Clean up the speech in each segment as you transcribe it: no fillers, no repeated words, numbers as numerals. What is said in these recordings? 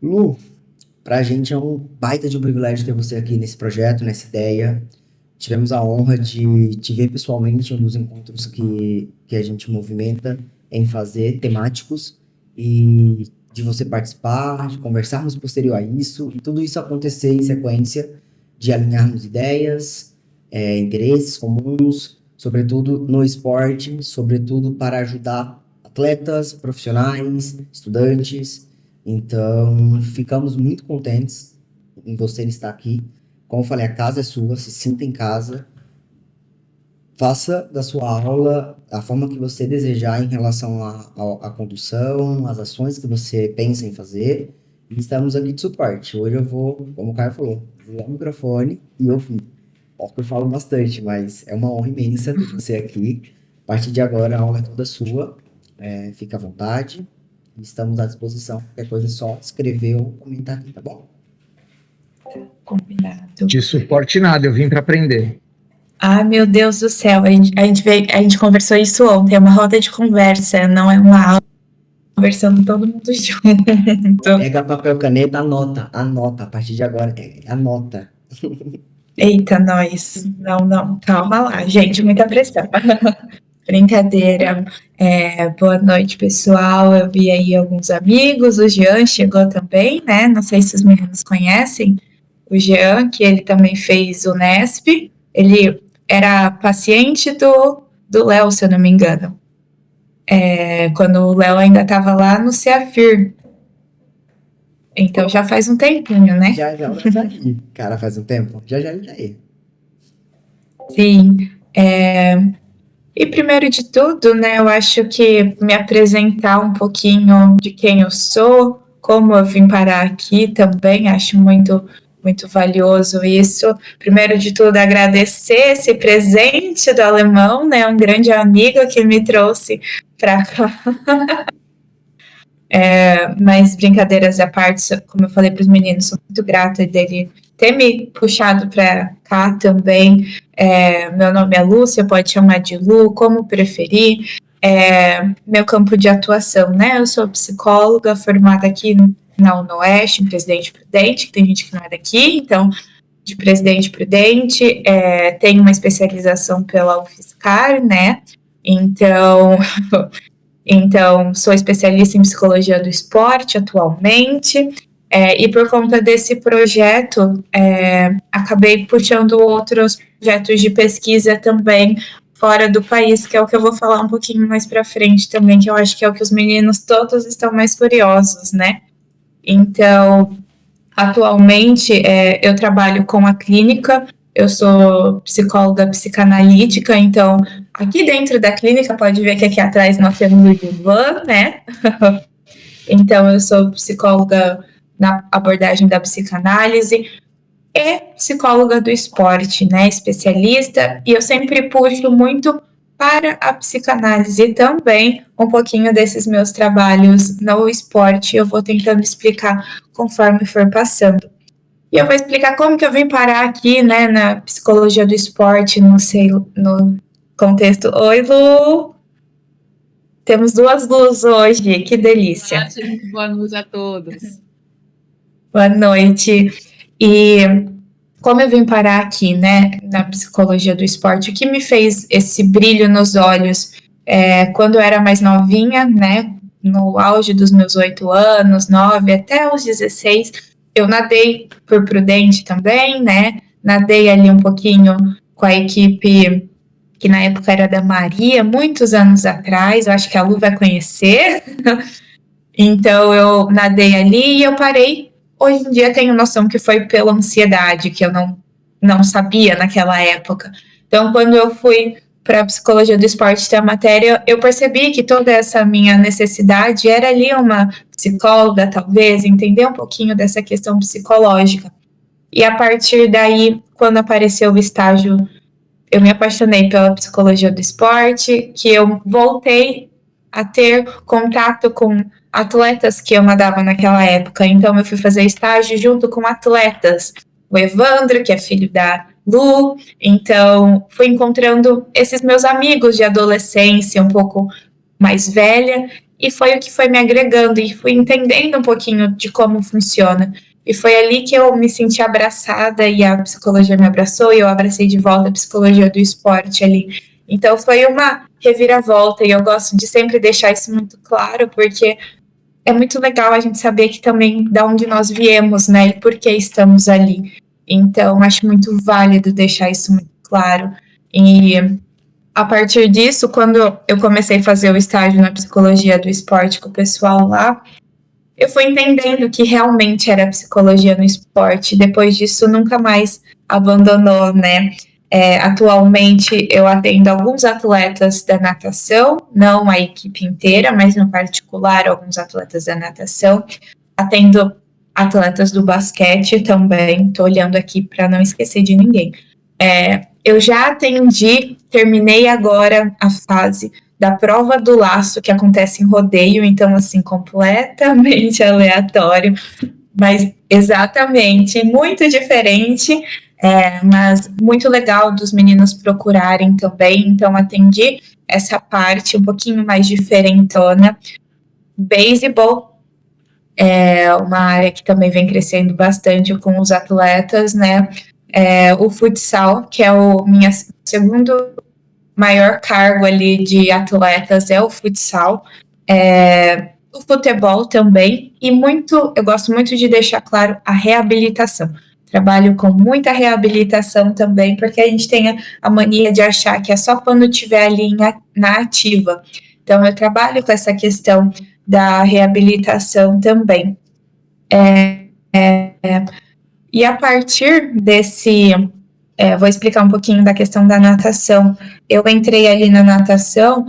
Lu, pra gente é um baita de um privilégio ter você aqui nesse projeto, nessa ideia. Tivemos a honra de te ver pessoalmente em um dos encontros que a gente movimenta em fazer temáticos e de você participar, de conversarmos posterior a isso, e tudo isso acontecer em sequência de alinharmos ideias, interesses comuns, sobretudo no esporte, sobretudo para ajudar atletas, profissionais, estudantes. Então, ficamos muito contentes em você estar aqui. Como eu falei, a casa é sua, se sinta em casa. Faça da sua aula a forma que você desejar em relação à condução, às ações que você pensa em fazer. E estamos aqui de suporte. Hoje eu vou, como o Caio falou, ligar o microfone e ouvir. Óbvio que eu falo bastante, mas é uma honra imensa ter você aqui. A partir de agora, a aula é toda sua. Fica à vontade. Estamos à disposição. Qualquer coisa é só escrever ou comentar aqui, tá bom? Combinado. De suporte nada, eu vim para aprender. Ah, meu Deus do céu, a gente conversou isso ontem, é uma roda de conversa, não é uma aula, conversando todo mundo junto. Pega papel, caneta, anota. A partir de agora, anota. Eita, nós. Não, calma lá, gente, muita pressão. Brincadeira. Boa noite, pessoal. Eu vi aí alguns amigos, o Jean chegou também, né? Não sei se os meninos conhecem o Jean, que ele também fez o Nesp. Ele era paciente do Léo, se eu não me engano. Quando o Léo ainda estava lá no Ceafir. Então já faz um tempinho, né? Já vai tá aí. Cara, faz um tempo? Já ele tá aí. Sim. E primeiro de tudo, né, eu acho que me apresentar um pouquinho de quem eu sou, como eu vim parar aqui também, acho muito valioso isso. Primeiro de tudo, agradecer esse presente do alemão, né, um grande amigo que me trouxe para cá. Mas brincadeiras à parte, como eu falei para os meninos, sou muito grata dele ter me puxado para cá também. Meu nome é Lúcia, pode chamar de Lu, como preferir. Meu campo de atuação, né? Eu sou psicóloga formada aqui na UnoOeste, em Presidente Prudente, que tem gente que não é daqui, então, de Presidente Prudente, tenho uma especialização pela UFSCar, né? Então, sou especialista em psicologia do esporte atualmente, e por conta desse projeto, acabei puxando outros projetos de pesquisa também fora do país, que é o que eu vou falar um pouquinho mais para frente também, que eu acho que é o que os meninos todos estão mais curiosos, né? Então, atualmente, eu trabalho com a clínica, eu sou psicóloga psicanalítica, então, aqui dentro da clínica, pode ver que aqui atrás nós temos o divã, né? Então, eu sou psicóloga na abordagem da psicanálise e psicóloga do esporte, né? Especialista, e eu sempre puxo muito para a psicanálise também, um pouquinho desses meus trabalhos no esporte, eu vou tentando explicar conforme for passando. E eu vou explicar como que eu vim parar aqui, né, na psicologia do esporte, no contexto. Oi, Lu! Temos duas luzes hoje, que delícia. Gente, boa noite a todos. Boa noite. E como eu vim parar aqui, né, na psicologia do esporte, o que me fez esse brilho nos olhos quando eu era mais novinha, né, no auge dos meus 8 anos, 9, até os 16, eu nadei por Prudente também, né, nadei ali um pouquinho com a equipe que na época era da Maria, muitos anos atrás, eu acho que a Lu vai conhecer. Então eu nadei ali e eu parei. Hoje em dia tenho noção que foi pela ansiedade, que eu não sabia naquela época. Então, quando eu fui para a psicologia do esporte ter a matéria, eu percebi que toda essa minha necessidade era ali uma psicóloga, talvez, entender um pouquinho dessa questão psicológica. E a partir daí, quando apareceu o estágio, eu me apaixonei pela psicologia do esporte, que eu voltei a ter contato com atletas que eu nadava naquela época. Então, eu fui fazer estágio junto com atletas. O Evandro, que é filho da Lu. Então, fui encontrando esses meus amigos de adolescência, um pouco mais velha. e foi o que foi me agregando, e fui entendendo um pouquinho de como funciona. E foi ali que eu me senti abraçada e a psicologia me abraçou e eu abracei de volta a psicologia do esporte ali. Então foi uma reviravolta e eu gosto de sempre deixar isso muito claro, porque é muito legal a gente saber que também de onde nós viemos, né, e por que estamos ali. Então acho muito válido deixar isso muito claro. E a partir disso, quando eu comecei a fazer o estágio na psicologia do esporte com o pessoal lá, eu fui entendendo que realmente era psicologia no esporte. Depois disso, nunca mais abandonou, né? Atualmente, eu atendo alguns atletas da natação, não a equipe inteira, mas no particular, alguns atletas da natação. Atendo atletas do basquete também, estou olhando aqui para não esquecer de ninguém. Eu já atendi, terminei agora a fase da prova do laço, que acontece em rodeio, então, assim, completamente aleatório, mas exatamente, muito diferente, mas muito legal dos meninos procurarem também, então atendi essa parte um pouquinho mais diferentona. Beisebol é uma área que também vem crescendo bastante com os atletas, né? O futsal, que é o meu segundo maior cargo ali de atletas, é o futsal, o futebol também, e eu gosto muito de deixar claro a reabilitação. Trabalho com muita reabilitação também, porque a gente tem a mania de achar que é só quando estiver ali na ativa. Então, eu trabalho com essa questão da reabilitação também. E a partir desse... vou explicar um pouquinho da questão da natação. Eu entrei ali na natação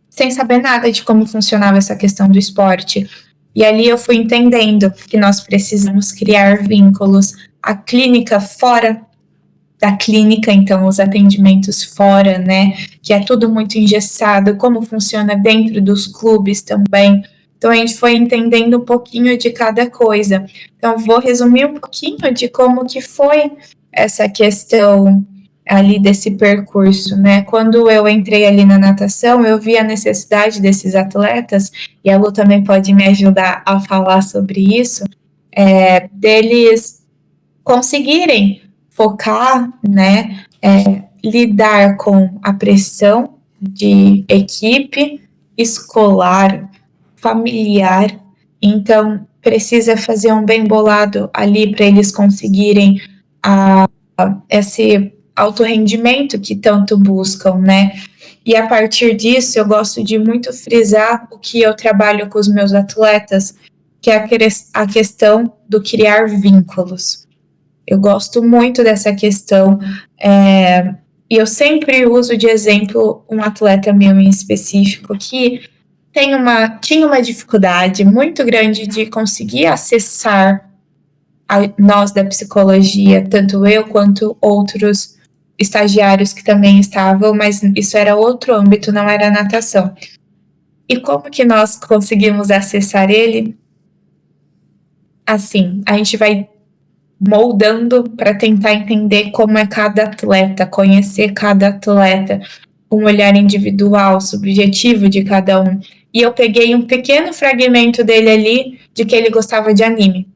sem saber nada de como funcionava essa questão do esporte. E ali eu fui entendendo que nós precisamos criar vínculos. A clínica fora da clínica, então os atendimentos fora, né? Que é tudo muito engessado, como funciona dentro dos clubes também. Então a gente foi entendendo um pouquinho de cada coisa. Então vou resumir um pouquinho de como que foi essa questão ali desse percurso, né? Quando eu entrei ali na natação, eu vi a necessidade desses atletas, e a Lu também pode me ajudar a falar sobre isso, deles conseguirem focar, né? Lidar com a pressão de equipe escolar, familiar, então precisa fazer um bem bolado ali para eles conseguirem esse alto rendimento que tanto buscam, né? E a partir disso, eu gosto de muito frisar o que eu trabalho com os meus atletas, que é a questão do criar vínculos. Eu gosto muito dessa questão, e eu sempre uso de exemplo um atleta meu em específico que tinha uma dificuldade muito grande de conseguir acessar nós da psicologia, tanto eu quanto outros estagiários que também estavam, mas isso era outro âmbito, não era natação. E como que nós conseguimos acessar ele? Assim, a gente vai moldando para tentar entender como é cada atleta, conhecer cada atleta, um olhar individual, subjetivo de cada um. E eu peguei um pequeno fragmento dele ali, de que ele gostava de anime.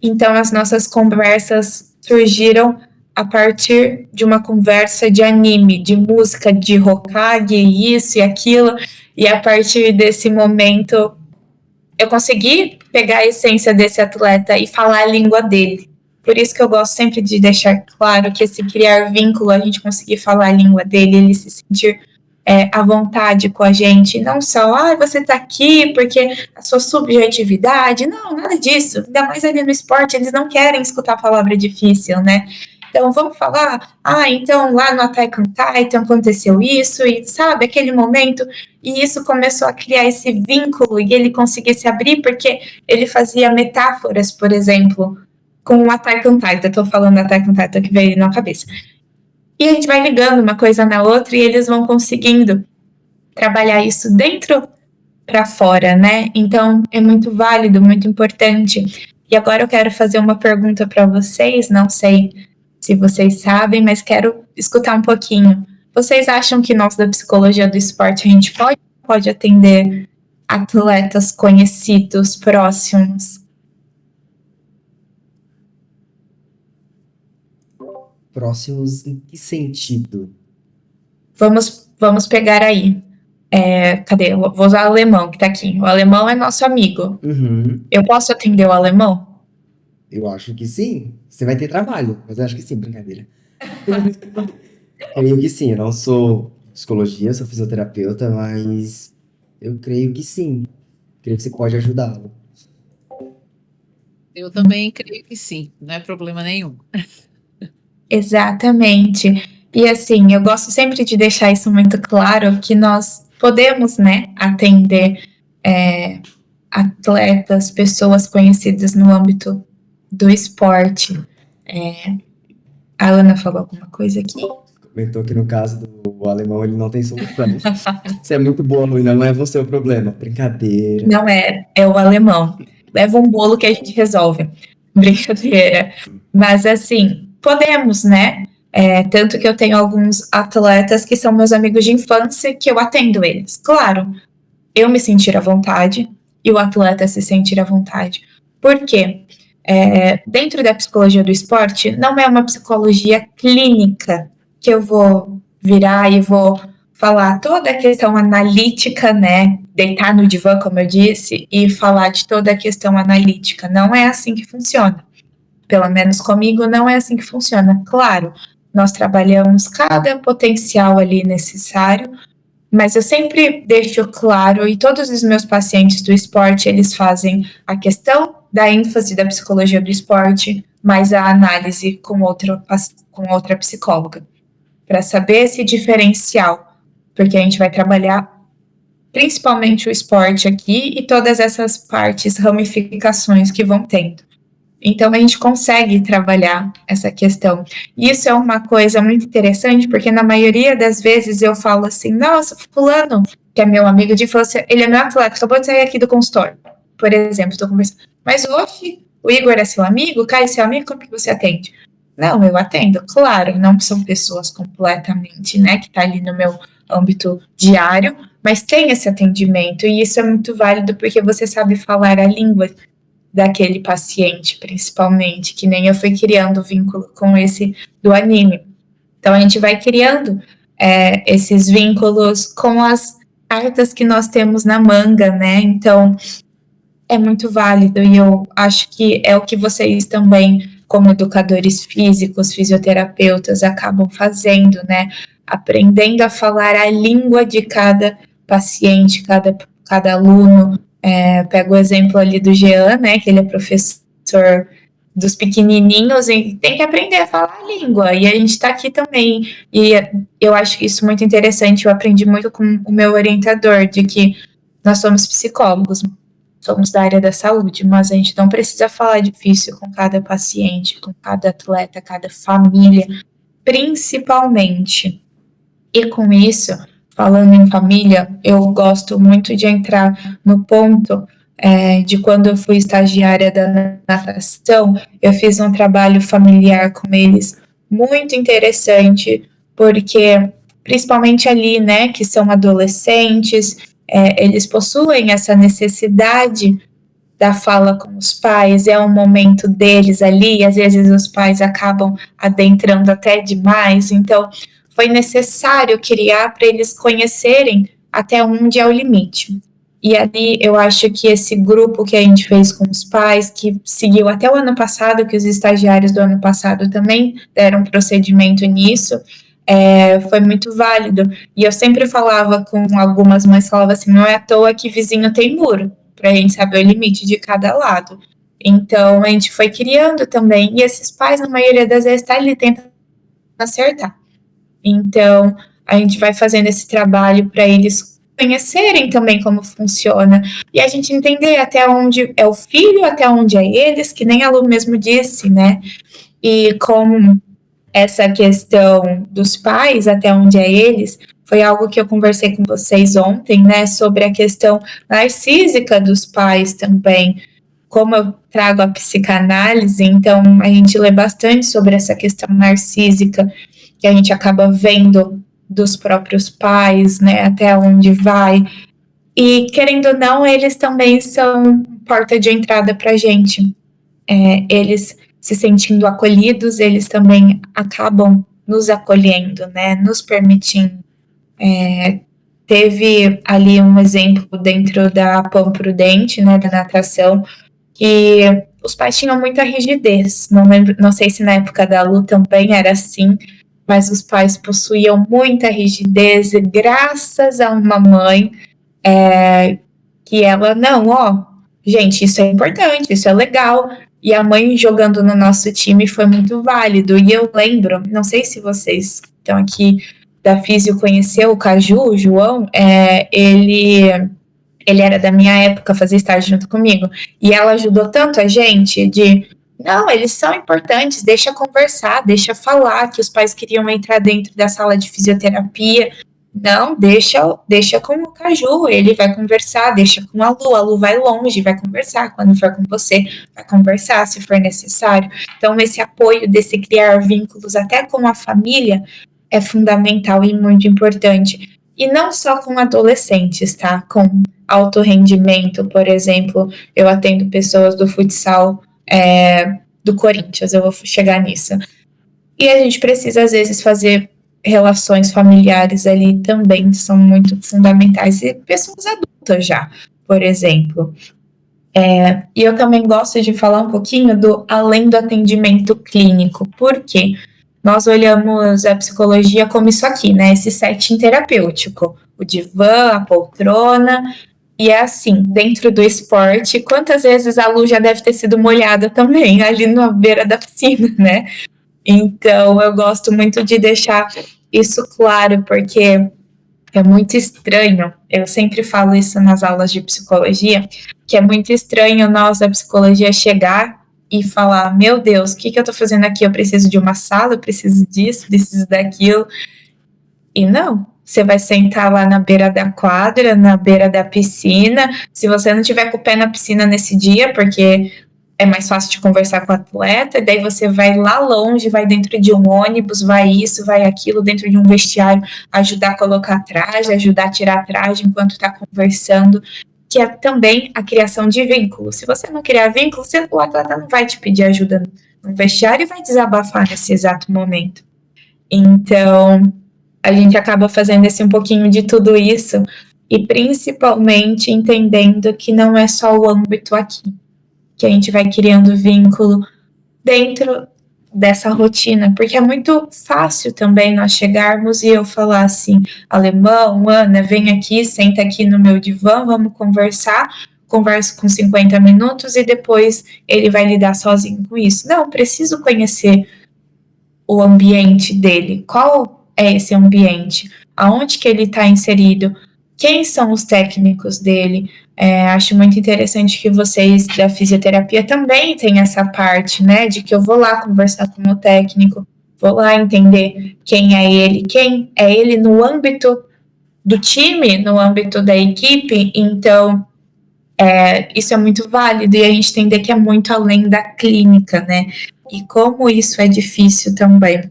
Então, as nossas conversas surgiram a partir de uma conversa de anime, de música, de Hokage, isso e aquilo. E a partir desse momento, eu consegui pegar a essência desse atleta e falar a língua dele. Por isso que eu gosto sempre de deixar claro que esse criar vínculo, a gente conseguir falar a língua dele, ele se sentir à vontade com a gente, não só, você tá aqui porque a sua subjetividade, não, nada disso, ainda mais ali no esporte, eles não querem escutar a palavra difícil, né? Então, vamos falar, então lá no Attack on Titan aconteceu isso, e sabe, aquele momento, e isso começou a criar esse vínculo, e ele conseguia se abrir, porque ele fazia metáforas, por exemplo, com o Attack on Titan, eu tô falando Attack on Titan que veio na cabeça. E a gente vai ligando uma coisa na outra e eles vão conseguindo trabalhar isso dentro para fora, né? Então, é muito válido, muito importante. E agora eu quero fazer uma pergunta para vocês, não sei se vocês sabem, mas quero escutar um pouquinho. Vocês acham que nós da psicologia do esporte a gente pode atender atletas conhecidos, próximos? Próximos em que sentido? Vamos pegar aí. Cadê? Eu vou usar o alemão que tá aqui. O alemão é nosso amigo. Uhum. Eu posso atender o alemão? Eu acho que sim. Você vai ter trabalho, mas eu acho que sim, brincadeira. Creio que sim. Eu não sou psicologia, sou fisioterapeuta, mas eu creio que sim. Creio que você pode ajudá-lo. Eu também creio que sim, não é problema nenhum. Exatamente. E assim, eu gosto sempre de deixar isso muito claro, que nós podemos, né, atender atletas, pessoas conhecidas no âmbito do esporte. A Ana falou alguma coisa aqui? Comentou que no caso do alemão ele não tem solução. Você é muito boa, Luína, não é você o problema. Brincadeira. Não é o alemão. Leva um bolo que a gente resolve. Brincadeira. Mas assim, podemos, né? Tanto que eu tenho alguns atletas que são meus amigos de infância que eu atendo eles. Claro, eu me sentir à vontade e o atleta se sentir à vontade. Por quê? Dentro da psicologia do esporte, não é uma psicologia clínica que eu vou virar e vou falar toda a questão analítica, né? Deitar no divã, como eu disse, e falar de toda a questão analítica. Não é assim que funciona. Pelo menos comigo, não é assim que funciona. Claro, nós trabalhamos cada potencial ali necessário, mas eu sempre deixo claro, e todos os meus pacientes do esporte, eles fazem a questão da ênfase da psicologia do esporte, mais a análise com outra psicóloga, para saber esse diferencial, porque a gente vai trabalhar principalmente o esporte aqui e todas essas partes, ramificações que vão tendo. Então, a gente consegue trabalhar essa questão. E isso é uma coisa muito interessante, porque na maioria das vezes eu falo assim, nossa, fulano, que é meu amigo de infância, ele é meu atleta, acabou de sair aqui do consultório. Por exemplo, estou conversando. Mas hoje, o Igor é seu amigo? Caio é seu amigo? Como que você atende? Não, eu atendo, claro, não são pessoas completamente, né, que tá ali no meu âmbito diário, mas tem esse atendimento, e isso é muito válido porque você sabe falar a língua daquele paciente, principalmente, que nem eu fui criando vínculo com esse do anime. Então, a gente vai criando esses vínculos com as cartas que nós temos na manga, né? Então, é muito válido e eu acho que é o que vocês também, como educadores físicos, fisioterapeutas, acabam fazendo, né? Aprendendo a falar a língua de cada paciente, cada aluno. Pego o exemplo ali do Jean, né? Que ele é professor dos pequenininhos e tem que aprender a falar a língua. E a gente está aqui também. E eu acho isso muito interessante. Eu aprendi muito com o meu orientador de que nós somos psicólogos, somos da área da saúde, mas a gente não precisa falar difícil com cada paciente, com cada atleta, cada família, principalmente. E com isso, falando em família, eu gosto muito de entrar no ponto de quando eu fui estagiária da natação, eu fiz um trabalho familiar com eles muito interessante, porque principalmente ali, né, que são adolescentes, eles possuem essa necessidade da fala com os pais, é um momento deles ali, e às vezes os pais acabam adentrando até demais, então foi necessário criar para eles conhecerem até onde é o limite. E ali eu acho que esse grupo que a gente fez com os pais, que seguiu até o ano passado, que os estagiários do ano passado também deram procedimento nisso, foi muito válido. E eu sempre falava com algumas mães, falava assim, não é à toa que vizinho tem muro, para a gente saber o limite de cada lado. Então, a gente foi criando também, e esses pais, na maioria das vezes, tá ali tentando acertar. Então, a gente vai fazendo esse trabalho para eles conhecerem também como funciona, e a gente entender até onde é o filho, até onde é eles, que nem a Lu mesmo disse, né? E como essa questão dos pais, até onde é eles, foi algo que eu conversei com vocês ontem, né, sobre a questão narcísica dos pais também. Como eu trago a psicanálise, então a gente lê bastante sobre essa questão narcísica, que a gente acaba vendo dos próprios pais, né, até onde vai. E, querendo ou não, eles também são porta de entrada para a gente. Eles se sentindo acolhidos, eles também acabam nos acolhendo, né, nos permitindo. Teve ali um exemplo dentro da Pão Prudente, né, da natação, que os pais tinham muita rigidez. Não lembro, não sei se na época da Lu também era assim, mas os pais possuíam muita rigidez, e graças a uma mãe que ela, não, ó, gente, isso é importante, isso é legal. E a mãe jogando no nosso time foi muito válido. E eu lembro, não sei se vocês estão aqui da Físio conheceu o Caju, o João, ele era da minha época, fazia estágio junto comigo. E ela ajudou tanto a gente de, não, eles são importantes, deixa conversar, deixa falar, que os pais queriam entrar dentro da sala de fisioterapia. Não, deixa com o Caju, ele vai conversar, deixa com a Lu vai longe, vai conversar, quando for com você, vai conversar, se for necessário. Então, esse apoio desse criar vínculos até com a família é fundamental e muito importante. E não só com adolescentes, tá? Com alto rendimento, por exemplo, eu atendo pessoas do futsal do Corinthians, eu vou chegar nisso. E a gente precisa, às vezes, fazer relações familiares ali também, são muito fundamentais. E pessoas adultas já, por exemplo. E eu também gosto de falar um pouquinho do além do atendimento clínico. Por quê? Nós olhamos a psicologia como isso aqui, né? Esse setting terapêutico. O divã, a poltrona. E é assim, dentro do esporte, quantas vezes a Lu já deve ter sido molhada também, ali na beira da piscina, né? Então, eu gosto muito de deixar isso claro, porque é muito estranho, eu sempre falo isso nas aulas de psicologia, que é muito estranho nós da psicologia chegar e falar, meu Deus, o que eu tô fazendo aqui? Eu preciso de uma sala, eu preciso disso, preciso daquilo. E não, você vai sentar lá na beira da quadra, na beira da piscina. Se você não tiver com o pé na piscina nesse dia, porque é mais fácil de conversar com o atleta, e daí você vai lá longe, vai dentro de um ônibus, vai isso, vai aquilo, dentro de um vestiário, ajudar a colocar traje, ajudar a tirar traje enquanto está conversando, que é também a criação de vínculo. Se você não criar vínculo, o atleta não vai te pedir ajuda no vestiário e vai desabafar nesse exato momento. Então, a gente acaba fazendo um pouquinho de tudo isso, e principalmente entendendo que não é só o âmbito aqui, que a gente vai criando vínculo dentro dessa rotina, porque é muito fácil também nós chegarmos e eu falar assim, Alemão, Ana, vem aqui, senta aqui no meu divã, vamos conversar, converso com 50 minutos e depois ele vai lidar sozinho com isso. Não, preciso conhecer o ambiente dele, qual é esse ambiente, aonde que ele está inserido, quem são os técnicos dele. Acho muito interessante que vocês da fisioterapia também têm essa parte, né, de que eu vou lá conversar com o técnico, vou lá entender quem é ele no âmbito do time, no âmbito da equipe. Então, isso é muito válido, e a gente entender que é muito além da clínica, né, e como isso é difícil também,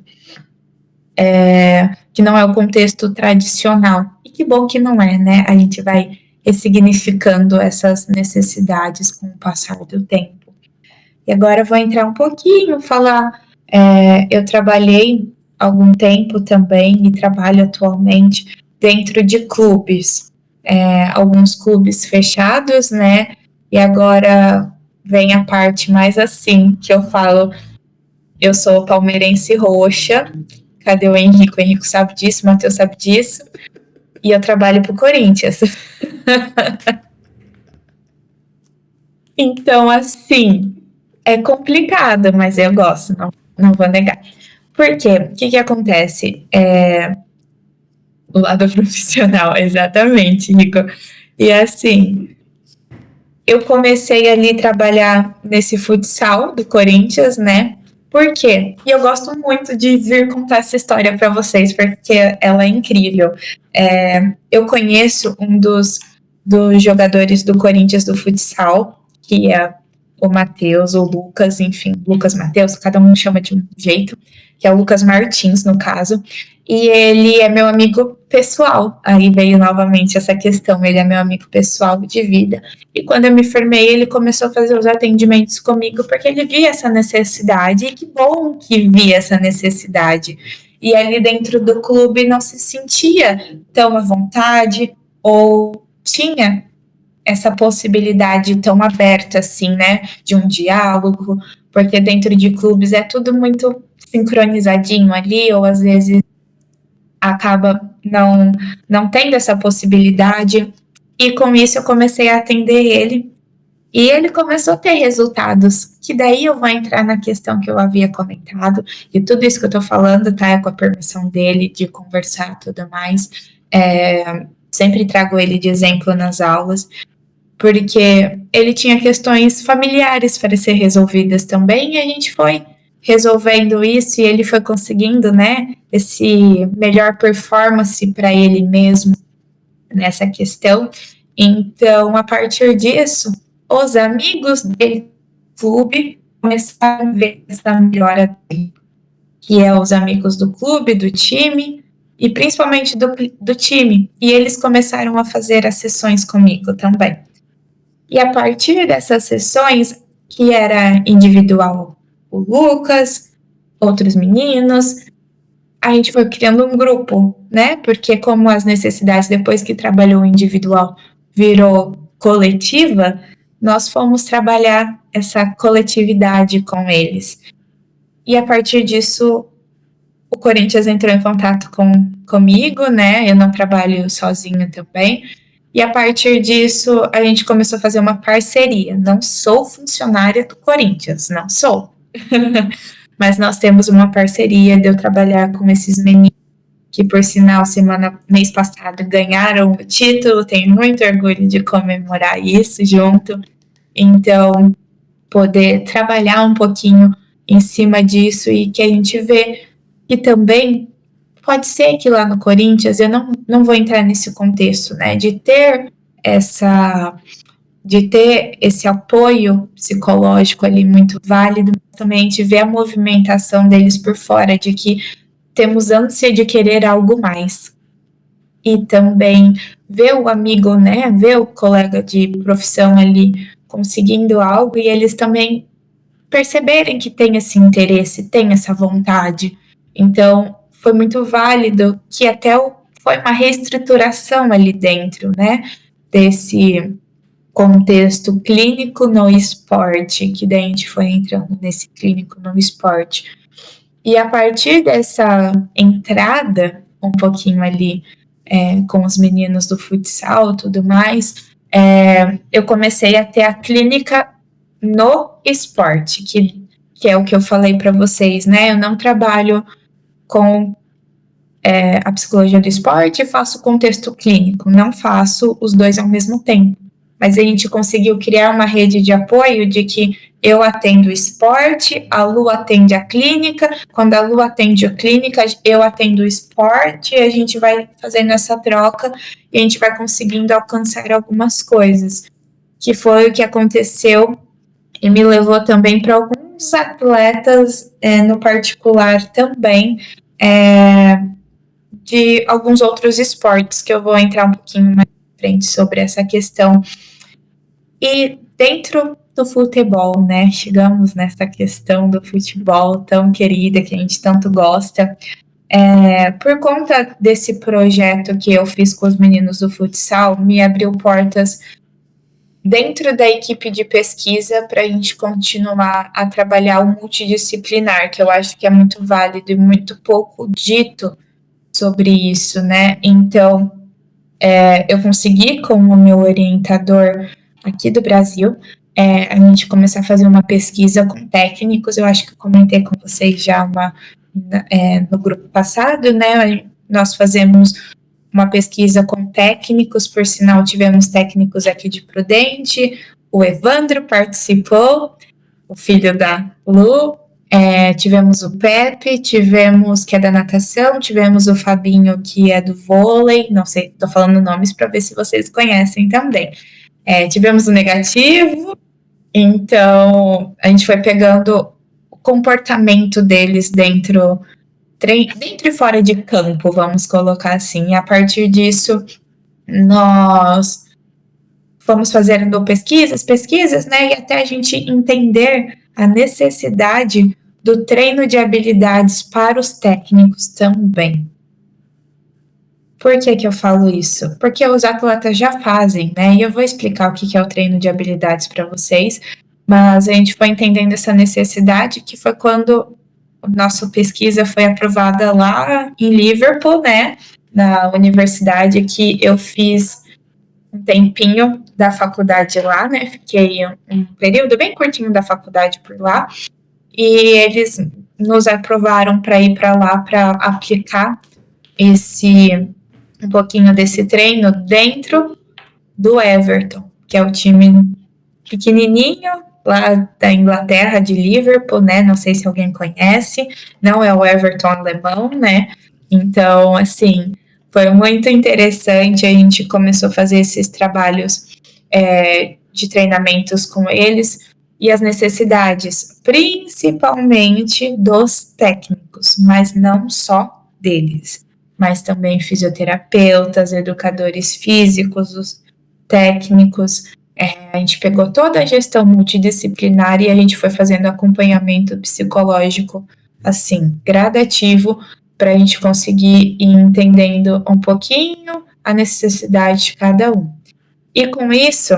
que não é o contexto tradicional, e que bom que não é, né, a gente vai ressignificando essas necessidades com o passar do tempo. E agora eu vou entrar um pouquinho, falar, eu trabalhei algum tempo também, e trabalho atualmente, dentro de clubes, alguns clubes fechados, né, e agora vem a parte mais assim, que eu falo, eu sou palmeirense roxa, cadê o Henrique? O Henrique sabe disso, o Matheus sabe disso, e eu trabalho pro Corinthians. Então, assim, é complicado, mas eu gosto, não vou negar. Por quê? O que acontece? O lado profissional, exatamente, Rico. E assim, eu comecei ali a trabalhar nesse futsal do Corinthians, né? Por quê? E eu gosto muito de vir contar essa história para vocês, porque ela é incrível. Eu conheço um dos jogadores do Corinthians do futsal, que é o Matheus, o Lucas, enfim, Lucas Matheus, cada um chama de um jeito, que é o Lucas Martins, no caso. E ele é meu amigo pessoal. Aí veio novamente essa questão, ele é meu amigo pessoal de vida. E quando eu me formei, ele começou a fazer os atendimentos comigo, porque ele via essa necessidade, e que bom que via essa necessidade. E ali dentro do clube não se sentia tão à vontade, ou tinha essa possibilidade tão aberta assim, né, de um diálogo, porque dentro de clubes é tudo muito sincronizadinho ali, ou às vezes acaba não tendo essa possibilidade. E com isso eu comecei a atender ele. E ele começou a ter resultados, que daí eu vou entrar na questão que eu havia comentado, e tudo isso que eu tô falando, tá, é com a permissão dele, de conversar e tudo mais. Sempre trago ele de exemplo nas aulas, porque ele tinha questões familiares para ser resolvidas também, e a gente foi resolvendo isso, e ele foi conseguindo, né, esse melhor performance para ele mesmo nessa questão. Então, a partir disso, os amigos dele do clube começaram a ver essa melhora dele, que é os amigos do clube, do time, e principalmente do time. E eles começaram a fazer as sessões comigo também. E a partir dessas sessões, que era individual, o Lucas, outros meninos, a gente foi criando um grupo, né? Porque como as necessidades, depois que trabalhou individual, virou coletiva, nós fomos trabalhar essa coletividade com eles. E a partir disso, o Corinthians entrou em contato comigo, né? Eu não trabalho sozinha também. E a partir disso, a gente começou a fazer uma parceria. Não sou funcionária do Corinthians, não sou. Mas nós temos uma parceria de eu trabalhar com esses meninos que, por sinal, mês passado ganharam o título. Tenho muito orgulho de comemorar isso junto. Então, poder trabalhar um pouquinho em cima disso, e que a gente vê que também pode ser que lá no Corinthians, eu não vou entrar nesse contexto, né, de ter esse apoio psicológico ali muito válido, mas também de ver a movimentação deles por fora, de que temos ânsia de querer algo mais. E também ver o amigo, né, ver o colega de profissão ali conseguindo algo, e eles também perceberem que tem esse interesse, tem essa vontade. Então, foi muito válido, que até foi uma reestruturação ali dentro, né, desse contexto clínico no esporte, que daí a gente foi entrando nesse clínico no esporte. E a partir dessa entrada, um pouquinho ali com os meninos do futsal e tudo mais, eu comecei a ter a clínica no esporte, que é o que eu falei para vocês, né? Eu não trabalho com a psicologia do esporte e faço contexto clínico, não faço os dois ao mesmo tempo. Mas a gente conseguiu criar uma rede de apoio de que eu atendo o esporte, a Lu atende a clínica, quando a Lu atende a clínica, eu atendo o esporte, e a gente vai fazendo essa troca e a gente vai conseguindo alcançar algumas coisas, que foi o que aconteceu e me levou também para alguns atletas no particular também, de alguns outros esportes, que eu vou entrar um pouquinho mais à frente sobre essa questão. E dentro do futebol, né, chegamos nessa questão do futebol tão querida, que a gente tanto gosta, por conta desse projeto que eu fiz com os meninos do futsal, me abriu portas dentro da equipe de pesquisa para a gente continuar a trabalhar o multidisciplinar, que eu acho que é muito válido e muito pouco dito sobre isso, né? Então, eu consegui, com o meu orientador aqui do Brasil, a gente começar a fazer uma pesquisa com técnicos. Eu acho que eu comentei com vocês já no grupo passado, né? Nós fazemos uma pesquisa com técnicos, por sinal, tivemos técnicos aqui de Prudente, o Evandro participou, o filho da Lu, tivemos o Pepe, que é da natação, tivemos o Fabinho, que é do vôlei, não sei, tô falando nomes para ver se vocês conhecem também. Tivemos o Negativo, então a gente foi pegando o comportamento deles dentro dentro e fora de campo, vamos colocar assim. E a partir disso, nós fomos fazendo pesquisas, né? E até a gente entender a necessidade do treino de habilidades para os técnicos também. Por que eu falo isso? Porque os atletas já fazem, né? E eu vou explicar o que é o treino de habilidades para vocês, mas a gente foi entendendo essa necessidade que foi quando a nossa pesquisa foi aprovada lá em Liverpool, né? Na universidade que eu fiz um tempinho da faculdade lá, né? Fiquei um período bem curtinho da faculdade por lá. E eles nos aprovaram para ir para lá para aplicar um pouquinho desse treino dentro do Everton, que é o time pequenininho lá da Inglaterra, de Liverpool, né? Não sei se alguém conhece, não é o Everton alemão, né? Então, assim, foi muito interessante. A gente começou a fazer esses trabalhos de treinamentos com eles e as necessidades, principalmente dos técnicos, mas não só deles, mas também fisioterapeutas, educadores físicos, os técnicos. A gente pegou toda a gestão multidisciplinar e a gente foi fazendo acompanhamento psicológico, assim, gradativo, para a gente conseguir ir entendendo um pouquinho a necessidade de cada um. E com isso,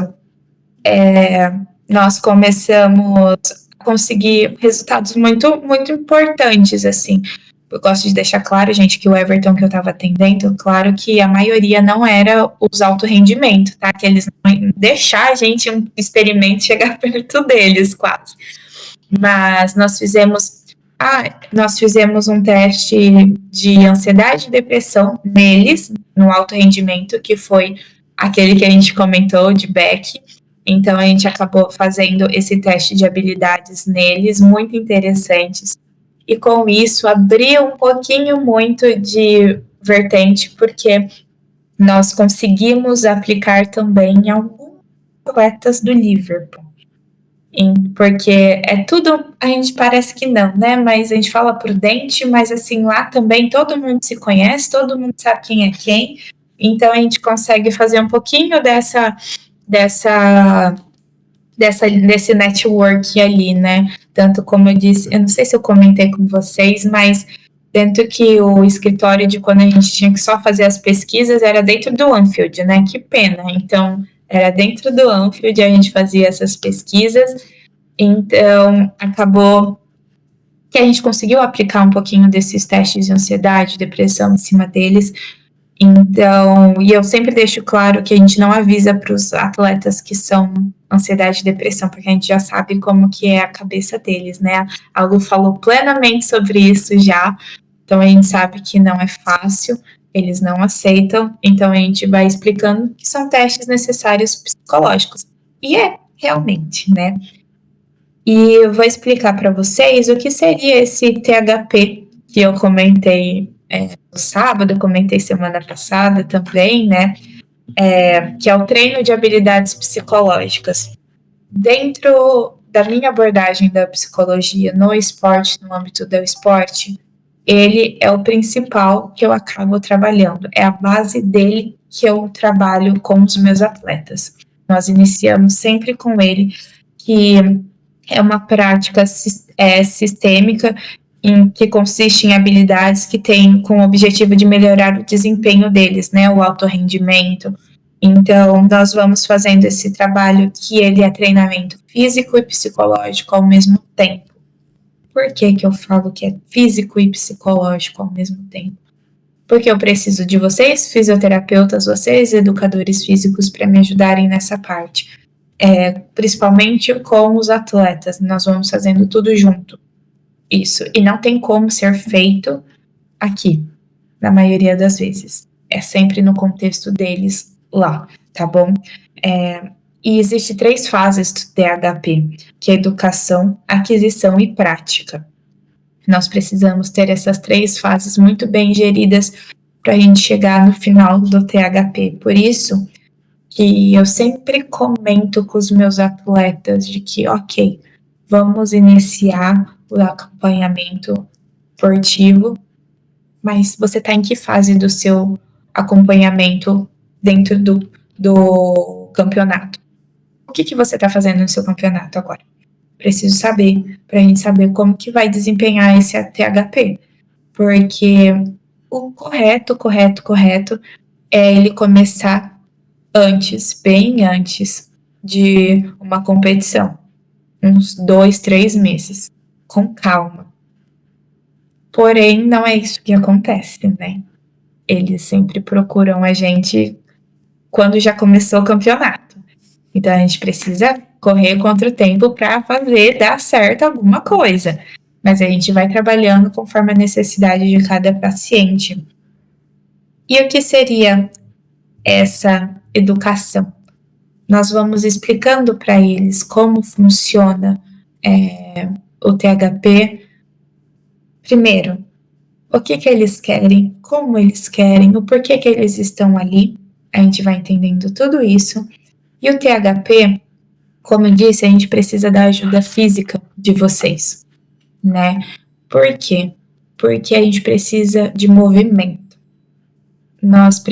nós começamos a conseguir resultados muito, muito importantes, assim. Eu gosto de deixar claro, gente, que o Everton que eu estava atendendo, claro que a maioria não era os alto rendimento, tá? Que eles não iam deixar a gente um experimento chegar perto deles, quase. Mas nós fizemos um teste de ansiedade e depressão neles, no alto rendimento, que foi aquele que a gente comentou, de Beck. Então, a gente acabou fazendo esse teste de habilidades neles, muito interessantes. E com isso, abriu um pouquinho muito de vertente, porque nós conseguimos aplicar também em alguns atletas do Liverpool. Porque é tudo, a gente parece que não, né? Mas a gente fala prudente, mas assim, lá também todo mundo se conhece, todo mundo sabe quem é quem. Então, a gente consegue fazer um pouquinho desse network ali, né? Tanto como eu disse, eu não sei se eu comentei com vocês, mas dentro que o escritório de quando a gente tinha que só fazer as pesquisas era dentro do Anfield, né? Que pena. Então, era dentro do Anfield, a gente fazia essas pesquisas. Então, acabou que a gente conseguiu aplicar um pouquinho desses testes de ansiedade, depressão em cima deles. Então, e eu sempre deixo claro que a gente não avisa para os atletas que são ansiedade e depressão, porque a gente já sabe como que é a cabeça deles, né? A Lu falou plenamente sobre isso já, então a gente sabe que não é fácil, eles não aceitam, então a gente vai explicando que são testes necessários psicológicos. E realmente, né? E eu vou explicar para vocês o que seria esse THP que eu comentei no sábado, eu comentei semana passada também, né? Que é o treino de habilidades psicológicas. Dentro da minha abordagem da psicologia no esporte, no âmbito do esporte, ele é o principal que eu acabo trabalhando. É a base dele que eu trabalho com os meus atletas. Nós iniciamos sempre com ele, que é uma prática sistêmica que consiste em habilidades que têm com o objetivo de melhorar o desempenho deles, né, o alto rendimento. Então, nós vamos fazendo esse trabalho que ele é treinamento físico e psicológico ao mesmo tempo. Por que eu falo que é físico e psicológico ao mesmo tempo? Porque eu preciso de vocês, fisioterapeutas, vocês, educadores físicos, para me ajudarem nessa parte. Principalmente com os atletas, nós vamos fazendo tudo junto. Isso, e não tem como ser feito aqui, na maioria das vezes. É sempre no contexto deles lá, tá bom? E existe 3 fases do THP, que é educação, aquisição e prática. Nós precisamos ter essas 3 fases muito bem geridas para a gente chegar no final do THP. Por isso que eu sempre comento com os meus atletas de que, vamos iniciar o acompanhamento esportivo mas você está em que fase do seu acompanhamento dentro do campeonato? O que você está fazendo no seu campeonato agora? Preciso saber, para a gente saber como que vai desempenhar esse THP. Porque o correto é ele começar antes, bem antes de uma competição. Uns 2, 3 meses. Com calma. Porém, não é isso que acontece, né? Eles sempre procuram a gente quando já começou o campeonato. Então, a gente precisa correr contra o tempo para fazer dar certo alguma coisa. Mas a gente vai trabalhando conforme a necessidade de cada paciente. E o que seria essa educação? Nós vamos explicando para eles como funciona o THP. Primeiro, o que eles querem, como eles querem, o porquê que eles estão ali. A gente vai entendendo tudo isso. E o THP, como eu disse, a gente precisa da ajuda física de vocês, né? Por quê? Porque a gente precisa de movimento. Nós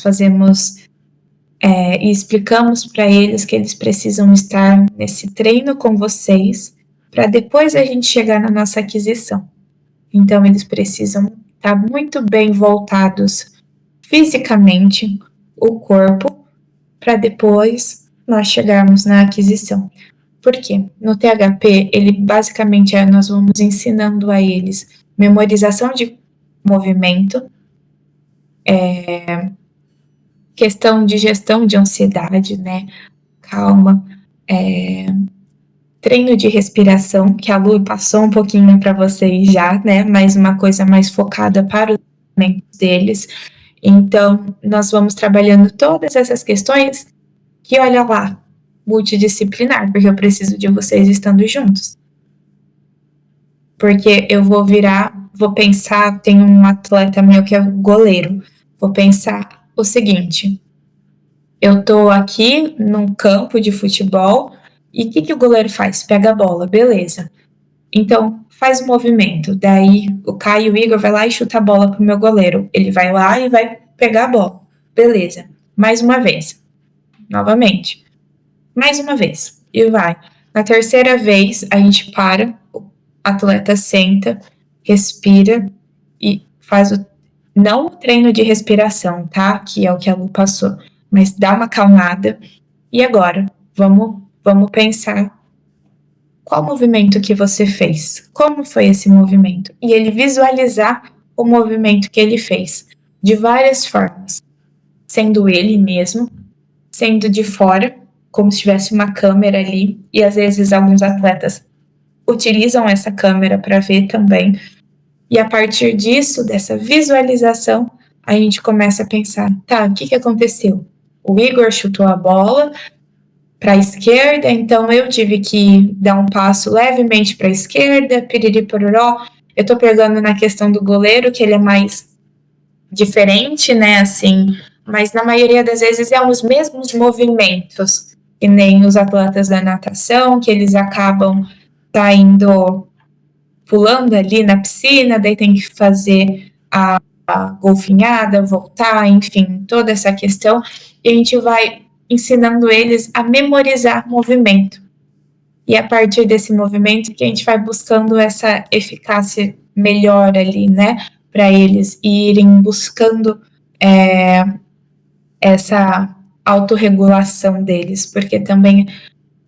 fazemos e explicamos para eles que eles precisam estar nesse treino com vocês para depois a gente chegar na nossa aquisição. Então, eles precisam estar muito bem voltados fisicamente, o corpo, para depois nós chegarmos na aquisição. Por quê? No THP, ele basicamente nós vamos ensinando a eles memorização de movimento, questão de gestão de ansiedade, né? Calma, treino de respiração, que a Lu passou um pouquinho para vocês já, né? Mas uma coisa mais focada para os movimentos deles. Então, nós vamos trabalhando todas essas questões que, olha lá, multidisciplinar, porque eu preciso de vocês estando juntos. Porque eu vou pensar, tem um atleta meu que é goleiro, vou pensar o seguinte, eu tô aqui num campo de futebol, e o que o goleiro faz? Pega a bola, beleza. Então, faz o movimento, daí o Caio e o Igor vai lá e chuta a bola pro meu goleiro, ele vai lá e vai pegar a bola, beleza. Mais uma vez, novamente, mais uma vez, e vai. Na terceira vez, a gente para, o atleta senta, respira e faz não o treino de respiração, tá? Que é o que a Lu passou, mas dá uma acalmada. E agora, vamos pensar qual movimento que você fez, como foi esse movimento, e ele visualizar o movimento que ele fez, de várias formas, sendo ele mesmo, sendo de fora, como se tivesse uma câmera ali, e às vezes alguns atletas utilizam essa câmera para ver também, e a partir disso, dessa visualização, a gente começa a pensar, tá, o que aconteceu? O Igor chutou a bola para a esquerda, então eu tive que dar um passo levemente para a esquerda, piriri pororó. Eu tô pegando na questão do goleiro, que ele é mais diferente, né, assim, mas na maioria das vezes é os mesmos movimentos, que nem os atletas da natação, que eles acabam pulando ali na piscina, daí tem que fazer a golfinhada, voltar, enfim, toda essa questão, e a gente vai ensinando eles a memorizar movimento. E a partir desse movimento que a gente vai buscando essa eficácia melhor ali, né? Para eles irem buscando essa autorregulação deles, porque também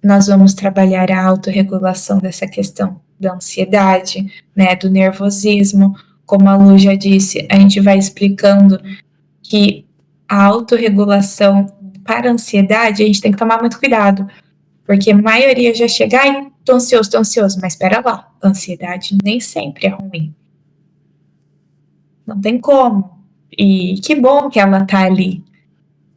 nós vamos trabalhar a autorregulação dessa questão da ansiedade, né? Do nervosismo. Como a Lu já disse, a gente vai explicando que a autorregulação para a ansiedade, a gente tem que tomar muito cuidado, porque a maioria já chega, ai, tô ansioso, mas espera lá, a ansiedade nem sempre é ruim. Não tem como. E que bom que ela tá ali,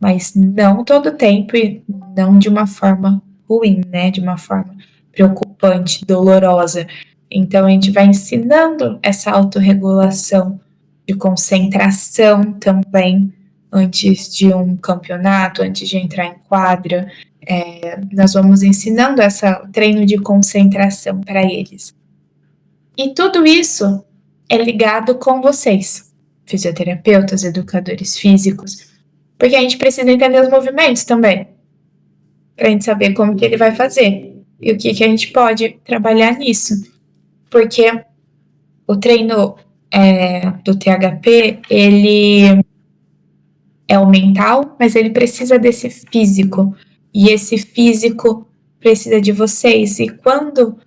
mas não todo tempo e não de uma forma ruim, né? De uma forma preocupante, dolorosa. Então, a gente vai ensinando essa autorregulação de concentração também, antes de um campeonato, antes de entrar em quadra. Nós vamos ensinando esse treino de concentração para eles. E tudo isso é ligado com vocês, fisioterapeutas, educadores físicos, porque a gente precisa entender os movimentos também, para a gente saber como que ele vai fazer e o que a gente pode trabalhar nisso, porque o treino do THP, ele é o mental, mas ele precisa desse físico, e esse físico precisa de vocês, e quando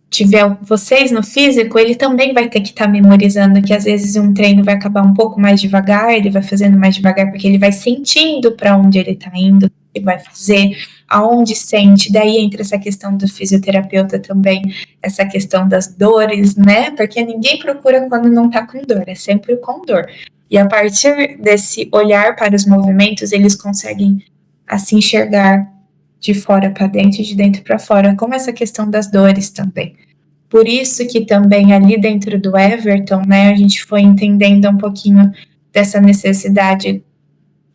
tiver vocês no físico, ele também vai ter que estar memorizando, que às vezes um treino vai acabar um pouco mais devagar, ele vai fazendo mais devagar porque ele vai sentindo para onde ele está indo, ele vai fazer, aonde sente, daí entra essa questão do fisioterapeuta também, essa questão das dores, né, porque ninguém procura quando não está com dor, é sempre com dor, e a partir desse olhar para os movimentos, eles conseguem assim enxergar de fora para dentro e de dentro para fora, como essa questão das dores também. Por isso que também ali dentro do Everton, né, a gente foi entendendo um pouquinho dessa necessidade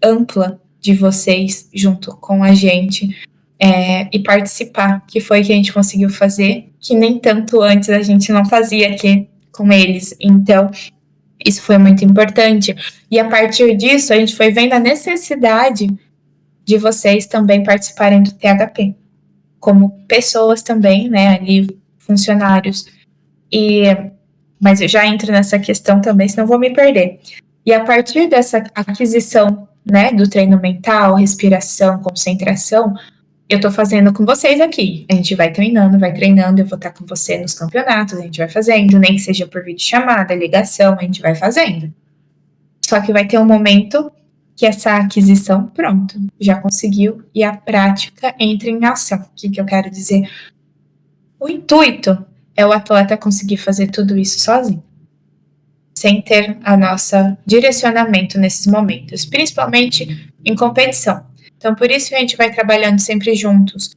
ampla de vocês junto com a gente e participar, que foi que a gente conseguiu fazer, que nem tanto antes a gente não fazia aqui com eles. Então, isso foi muito importante. E a partir disso, a gente foi vendo a necessidade de vocês também participarem do THP, como pessoas também, né, ali, funcionários. Mas eu já entro nessa questão também, senão vou me perder. E a partir dessa aquisição, né, do treino mental, respiração, concentração, eu tô fazendo com vocês aqui. A gente vai treinando, eu vou estar com você nos campeonatos, a gente vai fazendo, nem que seja por videochamada, ligação, a gente vai fazendo. Só que vai ter um momento que essa aquisição, pronto, já conseguiu, e a prática entra em ação. O que eu quero dizer? O intuito é o atleta conseguir fazer tudo isso sozinho, sem ter a nossa direcionamento nesses momentos, principalmente em competição. Então, por isso que a gente vai trabalhando sempre juntos,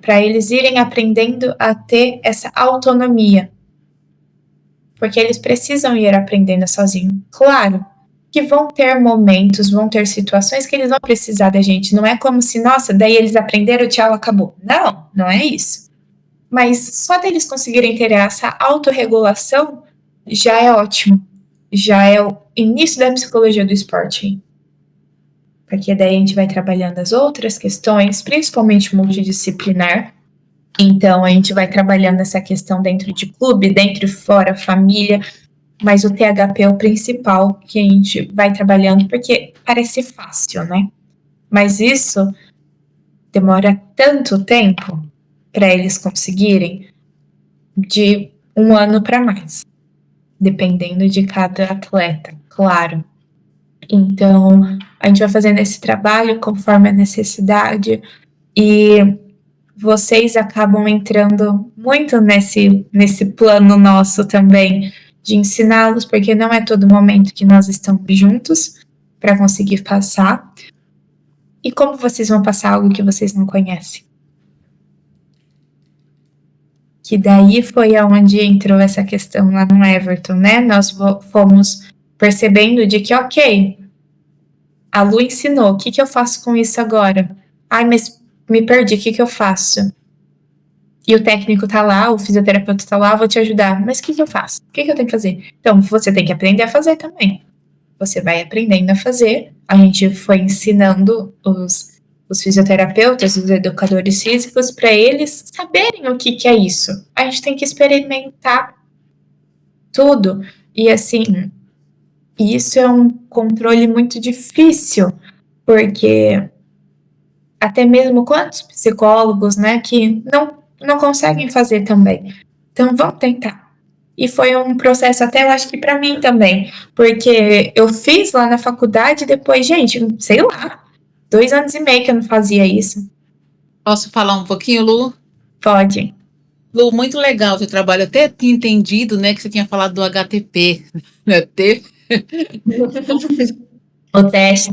para eles irem aprendendo a ter essa autonomia, porque eles precisam ir aprendendo sozinho. Claro que vão ter momentos, vão ter situações que eles vão precisar da gente. Não é como se, nossa, daí eles aprenderam, tchau, acabou. Não, não é isso. Mas só deles conseguirem ter essa autorregulação já é ótimo. Já é o início da psicologia do esporte. Porque daí a gente vai trabalhando as outras questões, principalmente multidisciplinar. Então, a gente vai trabalhando essa questão dentro de clube, dentro e fora, família, mas o THP é o principal que a gente vai trabalhando, porque parece fácil, né? Mas isso demora tanto tempo para eles conseguirem, de 1 ano para mais, dependendo de cada atleta, claro. Então, a gente vai fazendo esse trabalho conforme a necessidade, e vocês acabam entrando muito nesse plano nosso também, de ensiná-los, porque não é todo momento que nós estamos juntos para conseguir passar. E como vocês vão passar algo que vocês não conhecem? Que daí foi aonde entrou essa questão lá no Everton, né? Nós fomos percebendo de que, ok, a Lu ensinou, o que eu faço com isso agora? Ai, mas me perdi, o que eu faço? E o técnico tá lá, o fisioterapeuta tá lá, vou te ajudar. Mas o que eu faço? O que eu tenho que fazer? Então, você tem que aprender a fazer também. Você vai aprendendo a fazer. A gente foi ensinando os fisioterapeutas, os educadores físicos, para eles saberem o que é isso. A gente tem que experimentar tudo. E assim, isso é um controle muito difícil, porque até mesmo quantos psicólogos, né, que não conseguem fazer também. Então, vamos tentar. E foi um processo até, eu acho que para mim também, porque eu fiz lá na faculdade e depois, gente, sei lá, 2 anos e meio que eu não fazia isso. Posso falar um pouquinho, Lu? Pode. Lu, muito legal o seu trabalho. Eu até tinha entendido, né, que você tinha falado do HTP, né? O teste.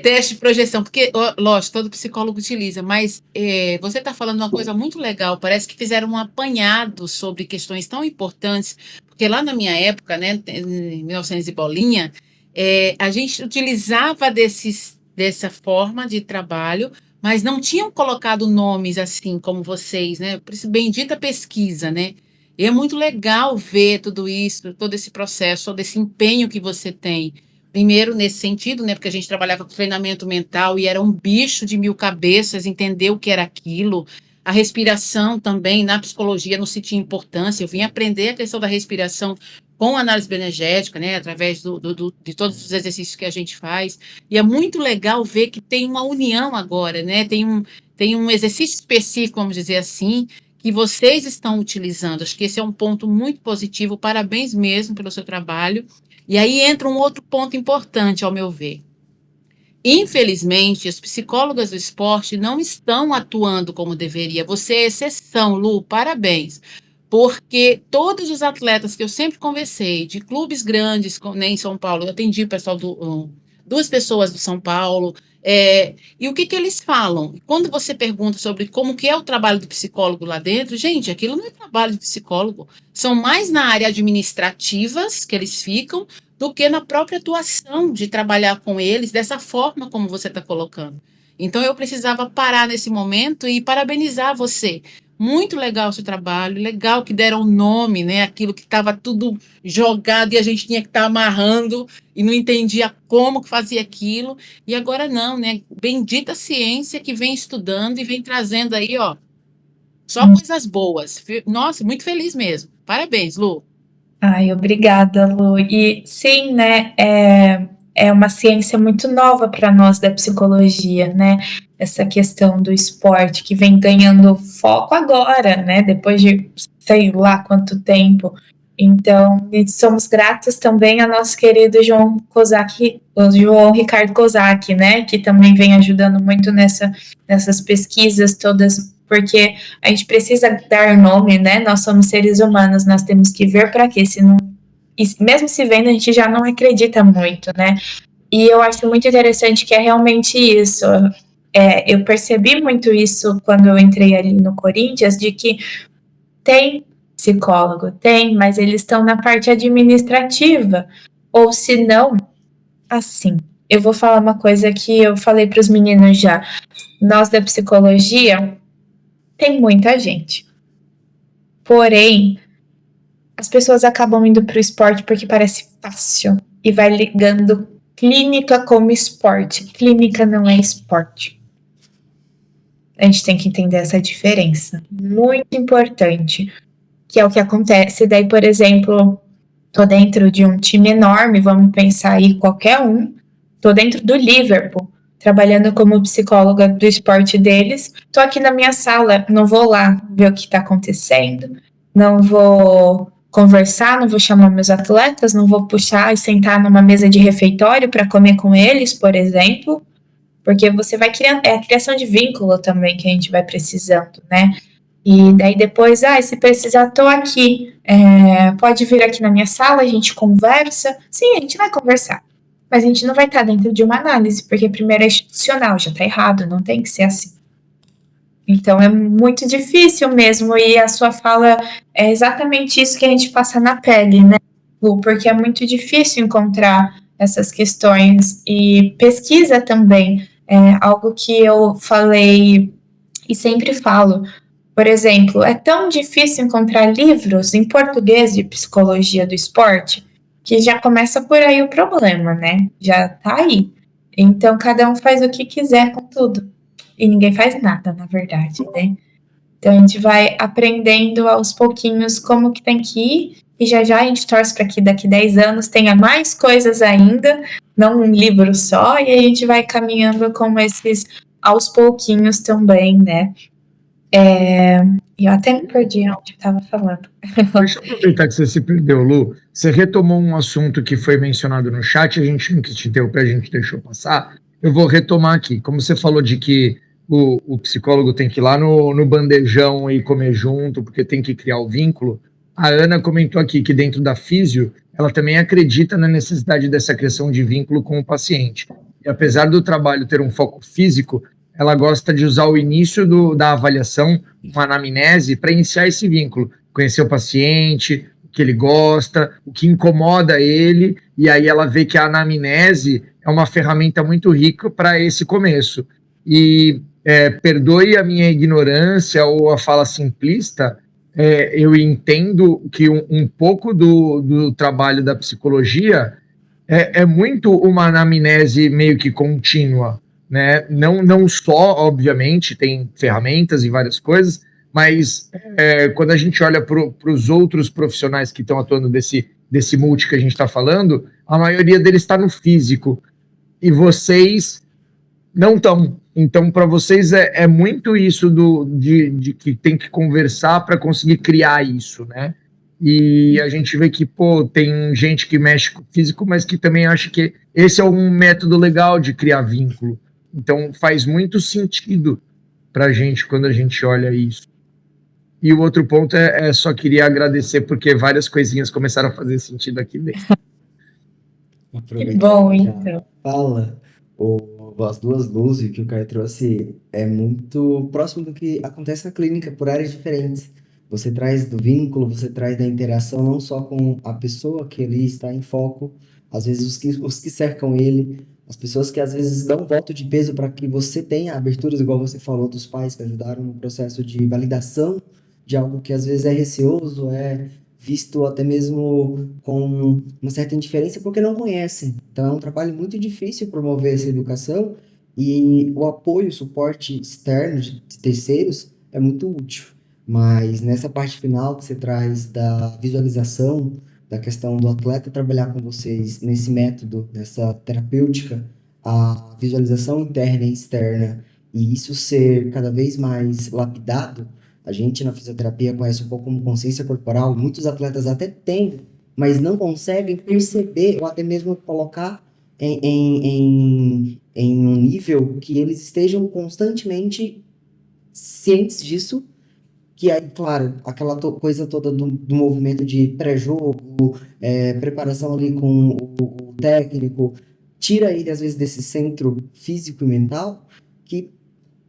Teste de projeção, porque, lógico, todo psicólogo utiliza, mas você está falando uma coisa muito legal, parece que fizeram um apanhado sobre questões tão importantes, porque lá na minha época, né, em 1900 e bolinha, a gente utilizava dessa forma de trabalho, mas não tinham colocado nomes assim como vocês, né, por isso bendita pesquisa, né, E é muito legal ver tudo isso, todo esse processo, todo esse empenho que você tem. Primeiro, nesse sentido, né, porque a gente trabalhava com treinamento mental e era um bicho de 1000 cabeças, entender o que era aquilo. A respiração também, na psicologia, não se tinha importância. Eu vim aprender a questão da respiração com análise bioenergética, né, através de todos os exercícios que a gente faz. E é muito legal ver que tem uma união agora, né? Tem um exercício específico, vamos dizer assim, que vocês estão utilizando. Acho que esse é um ponto muito positivo. Parabéns mesmo pelo seu trabalho. E aí entra um outro ponto importante, ao meu ver. Infelizmente, as psicólogas do esporte não estão atuando como deveria. Você é exceção, Lu, parabéns. Porque todos os atletas que eu sempre conversei, de clubes grandes, né, em São Paulo, eu atendi o pessoal duas pessoas do São Paulo, e o que eles falam? Quando você pergunta sobre como que é o trabalho do psicólogo lá dentro, gente, aquilo não é trabalho de psicólogo. São mais na área administrativas que eles ficam, do que na própria atuação de trabalhar com eles dessa forma como você está colocando. Então, eu precisava parar nesse momento e parabenizar você. Muito legal o seu trabalho, legal que deram nome, né? Aquilo que estava tudo jogado e a gente tinha que estar amarrando e não entendia como que fazia aquilo. E agora não, né? Bendita ciência que vem estudando e vem trazendo aí, ó, só coisas boas. Nossa, muito feliz mesmo. Parabéns, Lu. Ai, obrigada, Lu. E sim, né, é uma ciência muito nova para nós da psicologia, né? Essa questão do esporte que vem ganhando foco agora, né? Depois de sei lá quanto tempo. Então, e somos gratos também ao nosso querido João Kozak, o João Ricardo Kozak, né? Que também vem ajudando muito nessas pesquisas todas, porque a gente precisa dar nome, né? Nós somos seres humanos, nós temos que ver para quê, se não, e mesmo se vendo, a gente já não acredita muito, né? E eu acho muito interessante que é realmente isso. Eu percebi muito isso quando eu entrei ali no Corinthians, de que tem psicólogo, mas eles estão na parte administrativa, ou se não, assim, eu vou falar uma coisa que eu falei para os meninos já, nós da psicologia, tem muita gente. Porém, as pessoas acabam indo para o esporte porque parece fácil e vai ligando clínica como esporte. Clínica não é esporte. A gente tem que entender essa diferença. Muito importante. Que é o que acontece. Daí, por exemplo, tô dentro de um time enorme, vamos pensar aí qualquer um. Tô dentro do Liverpool, trabalhando como psicóloga do esporte deles. Tô aqui na minha sala, não vou lá ver o que tá acontecendo, não vou conversar, não vou chamar meus atletas, não vou puxar e sentar numa mesa de refeitório para comer com eles, por exemplo, porque você vai criando, é a criação de vínculo também que a gente vai precisando, né? E daí depois, se precisar, tô aqui, pode vir aqui na minha sala, a gente conversa. Sim, a gente vai conversar, mas a gente não vai estar dentro de uma análise, porque primeiro é institucional, já tá errado, não tem que ser assim. Então é muito difícil mesmo, e a sua fala é exatamente isso que a gente passa na pele, né, Lu? Porque é muito difícil encontrar essas questões, e pesquisa também, algo que eu falei e sempre falo. Por exemplo, é tão difícil encontrar livros em português de psicologia do esporte que já começa por aí o problema, né? Já tá aí. Então, cada um faz o que quiser com tudo. E ninguém faz nada, na verdade, né? Então, a gente vai aprendendo aos pouquinhos como que tem que ir, e já a gente torce para que daqui 10 anos tenha mais coisas ainda, não um livro só, e a gente vai caminhando como esses aos pouquinhos também, né? Eu até me perdi onde eu estava falando. Deixa eu aproveitar que você se perdeu, Lu. Você retomou um assunto que foi mencionado no chat, a gente não quis te interromper, a gente deixou passar. Eu vou retomar aqui. Como você falou de que o psicólogo tem que ir lá no bandejão e comer junto, porque tem que criar o vínculo, a Ana comentou aqui que dentro da físio, ela também acredita na necessidade dessa criação de vínculo com o paciente. E apesar do trabalho ter um foco físico, ela gosta de usar o início da avaliação, uma anamnese, para iniciar esse vínculo, conhecer o paciente, o que ele gosta, o que incomoda ele, e aí ela vê que a anamnese é uma ferramenta muito rica para esse começo. E perdoe a minha ignorância ou a fala simplista, eu entendo que um pouco do trabalho da psicologia é muito uma anamnese meio que contínua, né? Não só, obviamente, tem ferramentas e várias coisas, mas quando a gente olha para os outros profissionais que estão atuando desse multi que a gente está falando, a maioria deles está no físico, e vocês não estão. Então, para vocês é muito isso de que tem que conversar para conseguir criar isso, né? E a gente vê que, pô, tem gente que mexe com o físico, mas que também acha que esse é um método legal de criar vínculo. Então, faz muito sentido para a gente quando a gente olha isso. E o outro ponto só queria agradecer, porque várias coisinhas começaram a fazer sentido aqui dentro. Que bom, então. Fala, as duas luzes que o Caio trouxe é muito próximo do que acontece na clínica, por áreas diferentes. Você traz do vínculo, você traz da interação não só com a pessoa que ali está em foco, às vezes os que cercam ele, as pessoas que às vezes dão voto de peso para que você tenha aberturas, igual você falou, dos pais que ajudaram no processo de validação de algo que às vezes é receoso, é visto até mesmo com uma certa indiferença porque não conhecem. Então é um trabalho muito difícil promover essa educação e o apoio, o suporte externo de terceiros é muito útil. Mas nessa parte final que você traz da visualização, da questão do atleta trabalhar com vocês nesse método, nessa terapêutica, a visualização interna e externa, e isso ser cada vez mais lapidado, a gente na fisioterapia conhece um pouco como consciência corporal, muitos atletas até têm, mas não conseguem perceber ou até mesmo colocar em um nível que eles estejam constantemente cientes disso, que aí, claro, aquela coisa toda do movimento de pré-jogo, preparação ali com o técnico, tira ele, às vezes, desse centro físico e mental,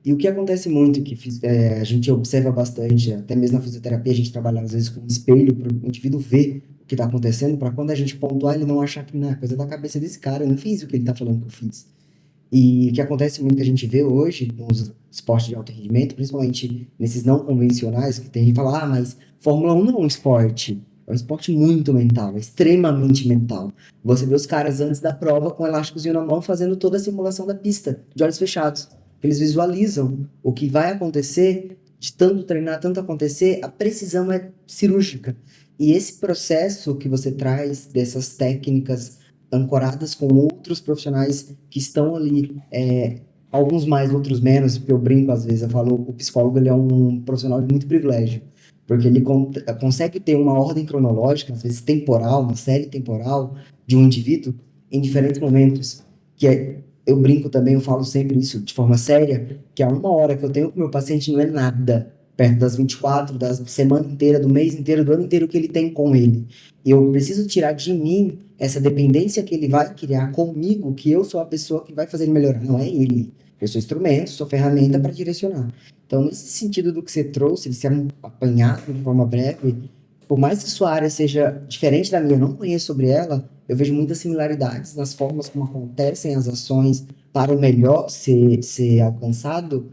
e o que acontece muito, que a gente observa bastante, até mesmo na fisioterapia, a gente trabalha, às vezes, com um espelho para o indivíduo ver o que está acontecendo, para quando a gente pontuar, ele não achar que não é coisa da cabeça desse cara, eu não fiz o que ele está falando que eu fiz. E o que acontece muito que a gente vê hoje nos esportes de alto rendimento, principalmente nesses não convencionais, que tem gente que fala, mas Fórmula 1 não é um esporte, é um esporte muito mental, é extremamente mental. Você vê os caras antes da prova com um elásticozinho na mão fazendo toda a simulação da pista, de olhos fechados. Eles visualizam o que vai acontecer, de tanto treinar, tanto acontecer, a precisão é cirúrgica. E esse processo que você traz dessas técnicas ancoradas com outros profissionais que estão ali, alguns mais, outros menos, porque eu brinco às vezes, eu falo, o psicólogo ele é um profissional de muito privilégio, porque ele consegue ter uma ordem cronológica, às vezes temporal, uma série temporal de um indivíduo em diferentes momentos, eu brinco também, eu falo sempre isso de forma séria, que a 1 hora que eu tenho com o meu paciente não é nada, perto das 24, da semana inteira, do mês inteiro, do ano inteiro que ele tem com ele. Eu preciso tirar de mim essa dependência que ele vai criar comigo, que eu sou a pessoa que vai fazer ele melhorar, não é ele. Eu sou instrumento, sou ferramenta para direcionar. Então, nesse sentido do que você trouxe, de ser apanhado de forma breve, por mais que sua área seja diferente da minha, eu não conheço sobre ela, eu vejo muitas similaridades nas formas como acontecem as ações para o melhor ser alcançado,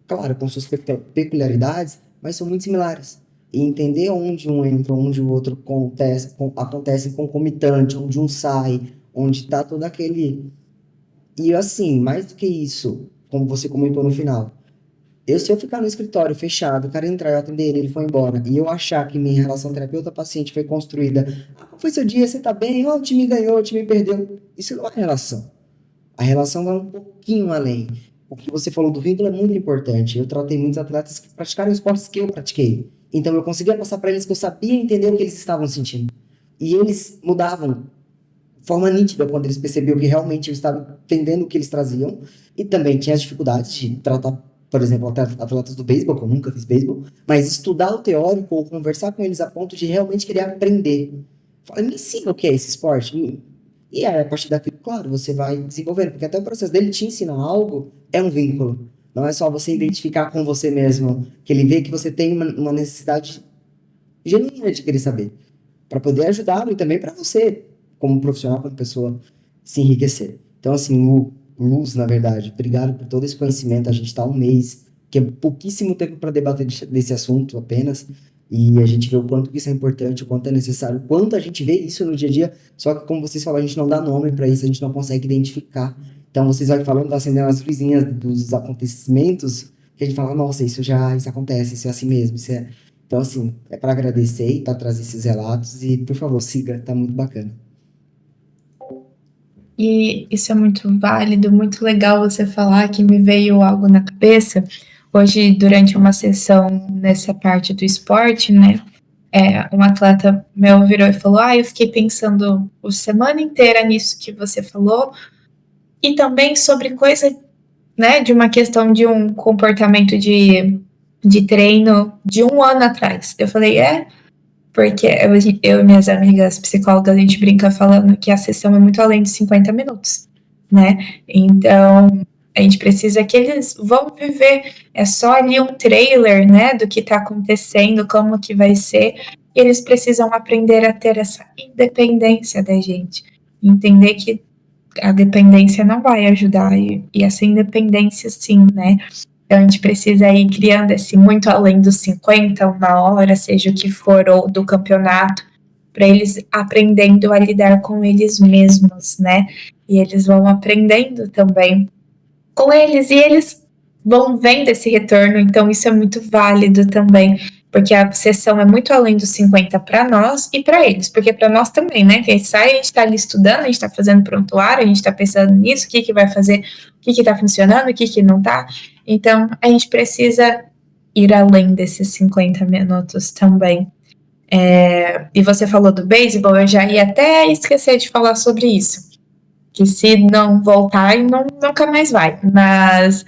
claro, com suas peculiaridades, mas são muito similares. E entender onde um entra, onde o outro acontece concomitante, onde um sai, onde está todo aquele... E assim, mais do que isso, como você comentou no final, se eu ficar no escritório fechado, o cara entrar, eu atender ele foi embora, e eu achar que minha relação terapeuta-paciente foi construída, como foi seu dia, você tá bem, o time ganhou, o time perdeu, isso não é relação. A relação vai um pouquinho além. O que você falou do vínculo é muito importante. Eu tratei muitos atletas que praticaram esportes que eu pratiquei. Então eu conseguia passar para eles que eu sabia entender o que eles estavam sentindo. E eles mudavam de forma nítida quando eles percebiam que realmente eu estava entendendo o que eles traziam. E também tinha as dificuldades de tratar, por exemplo, atletas do beisebol, que eu nunca fiz beisebol, mas estudar o teórico ou conversar com eles a ponto de realmente querer aprender. Falei, me ensina o que é esse esporte. E aí, a partir daquilo, claro, você vai desenvolvendo, porque até o processo dele te ensinar algo é um vínculo. Não é só você identificar com você mesmo, que ele vê que você tem uma necessidade genuína de querer saber, para poder ajudá-lo e também para você, como profissional, como pessoa, se enriquecer. Então, assim, Luz, na verdade, obrigado por todo esse conhecimento. A gente está um mês, que é pouquíssimo tempo para debater desse assunto apenas, E a gente vê o quanto que isso é importante, o quanto é necessário, o quanto a gente vê isso no dia a dia, só que como vocês falaram, a gente não dá nome para isso, a gente não consegue identificar. Então vocês vão falando, vai acendendo as luzinhas dos acontecimentos, que a gente fala, nossa, isso acontece, isso é assim mesmo, isso é... Então assim, é para agradecer e para trazer esses relatos e, por favor, siga, tá muito bacana. E isso é muito válido, muito legal você falar, que me veio algo na cabeça. Hoje, durante uma sessão nessa parte do esporte, né, um atleta meu virou e falou, eu fiquei pensando a semana inteira nisso que você falou, e também sobre coisa, né, de uma questão de um comportamento de treino de 1 ano atrás. Eu falei, porque eu e minhas amigas psicólogas, a gente brinca falando que a sessão é muito além de 50 minutos, né? Então, a gente precisa que eles vão viver. É só ali um trailer, né, do que está acontecendo, como que vai ser. E eles precisam aprender a ter essa independência da gente. Entender que a dependência não vai ajudar. E essa independência, sim, né? Então, a gente precisa ir criando esse muito além dos 50, 1 hora, seja o que for, ou do campeonato, para eles aprendendo a lidar com eles mesmos, né? E eles vão aprendendo também com eles, e eles vão vendo esse retorno, então isso é muito válido também, porque a sessão é muito além dos 50 para nós e para eles, porque para nós também, né? Quem sai, a gente está ali estudando, a gente está fazendo prontuário, a gente está pensando nisso, o que vai fazer, o que está funcionando, o que não está. Então, a gente precisa ir além desses 50 minutos também. E você falou do beisebol, eu já ia até esquecer de falar sobre isso. Que se não voltar, nunca mais vai. Mas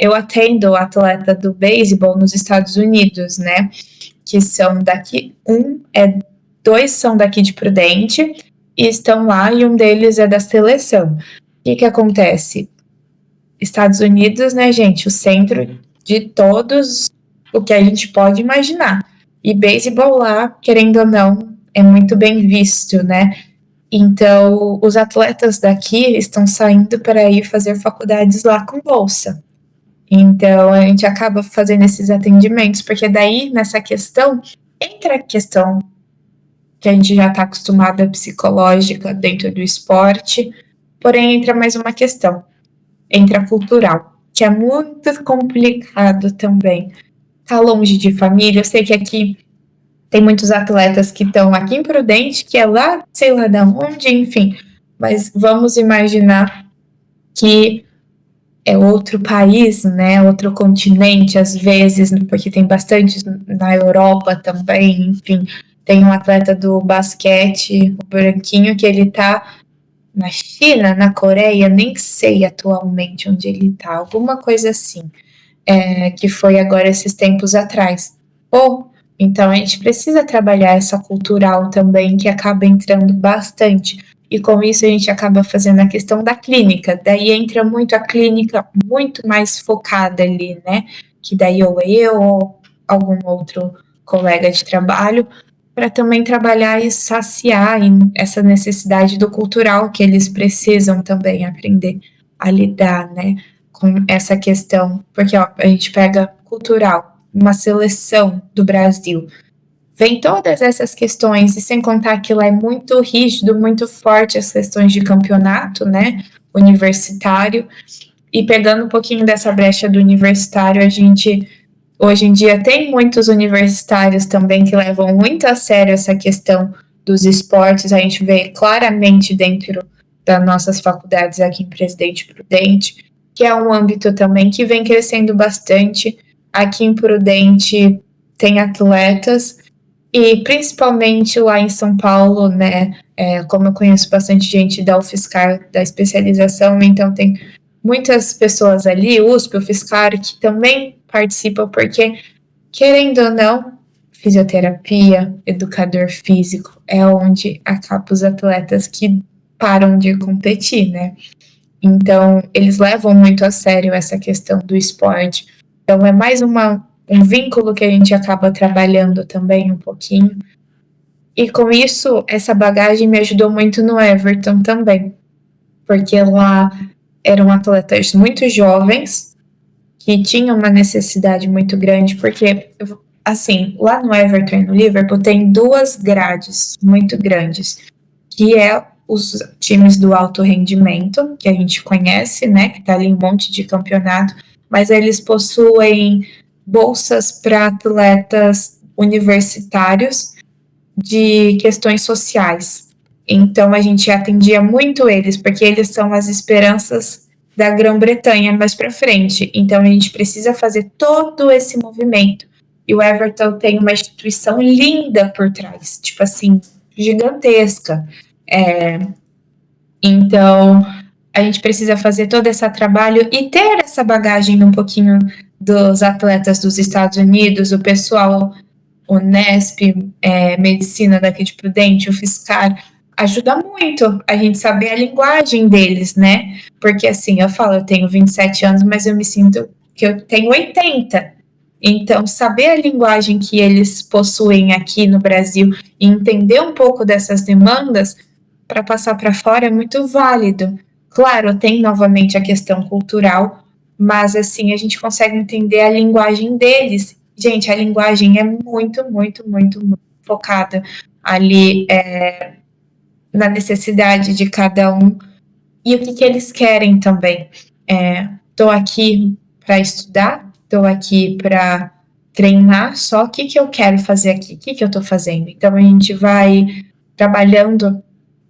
eu atendo atleta do beisebol nos Estados Unidos, né? Que são daqui, 2 são daqui de Prudente, e estão lá, e um deles é da seleção. O que acontece? Estados Unidos, né, gente, o centro de todos o que a gente pode imaginar. E beisebol lá, querendo ou não, é muito bem visto, né? Então, os atletas daqui estão saindo para ir fazer faculdades lá com bolsa. Então, a gente acaba fazendo esses atendimentos, porque daí, nessa questão, entra a questão que a gente já está acostumado a psicológica dentro do esporte, porém entra mais uma questão, entra a cultural, que é muito complicado também. Tá longe de família, eu sei que aqui tem muitos atletas que estão aqui em Prudente, que é lá, sei lá de onde, enfim. Mas vamos imaginar que é outro país, né? Outro continente, às vezes, porque tem bastante na Europa também, enfim. Tem um atleta do basquete, o branquinho, que ele tá na China, na Coreia, nem sei atualmente onde ele tá, alguma coisa assim, que foi agora esses tempos atrás. Então, a gente precisa trabalhar essa cultural também, que acaba entrando bastante. E com isso, a gente acaba fazendo a questão da clínica. Daí entra muito a clínica muito mais focada ali, né? Que daí ou eu ou algum outro colega de trabalho, para também trabalhar e saciar essa necessidade do cultural que eles precisam também aprender a lidar, né? Com essa questão. Porque a gente pega cultural, uma seleção do Brasil. Vem todas essas questões, e sem contar que lá é muito rígido, muito forte as questões de campeonato, né, universitário, e pegando um pouquinho dessa brecha do universitário, a gente, hoje em dia, tem muitos universitários também que levam muito a sério essa questão dos esportes, a gente vê claramente dentro das nossas faculdades aqui em Presidente Prudente, que é um âmbito também que vem crescendo bastante. Aqui em Prudente tem atletas, e principalmente lá em São Paulo, né, como eu conheço bastante gente da UFSCar, da especialização, então tem muitas pessoas ali, USP, UFSCar, que também participam, porque, querendo ou não, fisioterapia, educador físico, é onde acaba os atletas que param de competir, né? Então, eles levam muito a sério essa questão do esporte. Então, é mais um vínculo que a gente acaba trabalhando também um pouquinho. E com isso, essa bagagem me ajudou muito no Everton também. Porque lá eram atletas muito jovens, que tinham uma necessidade muito grande, porque assim, lá no Everton e no Liverpool tem 2 grades muito grandes, que é os times do alto rendimento, que a gente conhece, né, que tá ali um monte de campeonato, mas eles possuem bolsas para atletas universitários de questões sociais. Então a gente atendia muito eles, porque eles são as esperanças da Grã-Bretanha mais para frente. Então a gente precisa fazer todo esse movimento. E o Everton tem uma instituição linda por trás, tipo assim, gigantesca. Então a gente precisa fazer todo esse trabalho e ter essa bagagem um pouquinho dos atletas dos Estados Unidos, o pessoal, o Nesp, medicina daqui de Prudente, o Fiscar, ajuda muito a gente saber a linguagem deles, né? Porque assim, eu falo, eu tenho 27 anos, mas eu me sinto que eu tenho 80. Então, saber a linguagem que eles possuem aqui no Brasil e entender um pouco dessas demandas para passar para fora é muito válido. Claro, tem novamente a questão cultural, mas assim, a gente consegue entender a linguagem deles. Gente, a linguagem é muito, muito, muito, muito focada ali na necessidade de cada um e o que eles querem também. Estou aqui para estudar, estou aqui para treinar, só o que eu quero fazer aqui, o que eu estou fazendo. Então, a gente vai trabalhando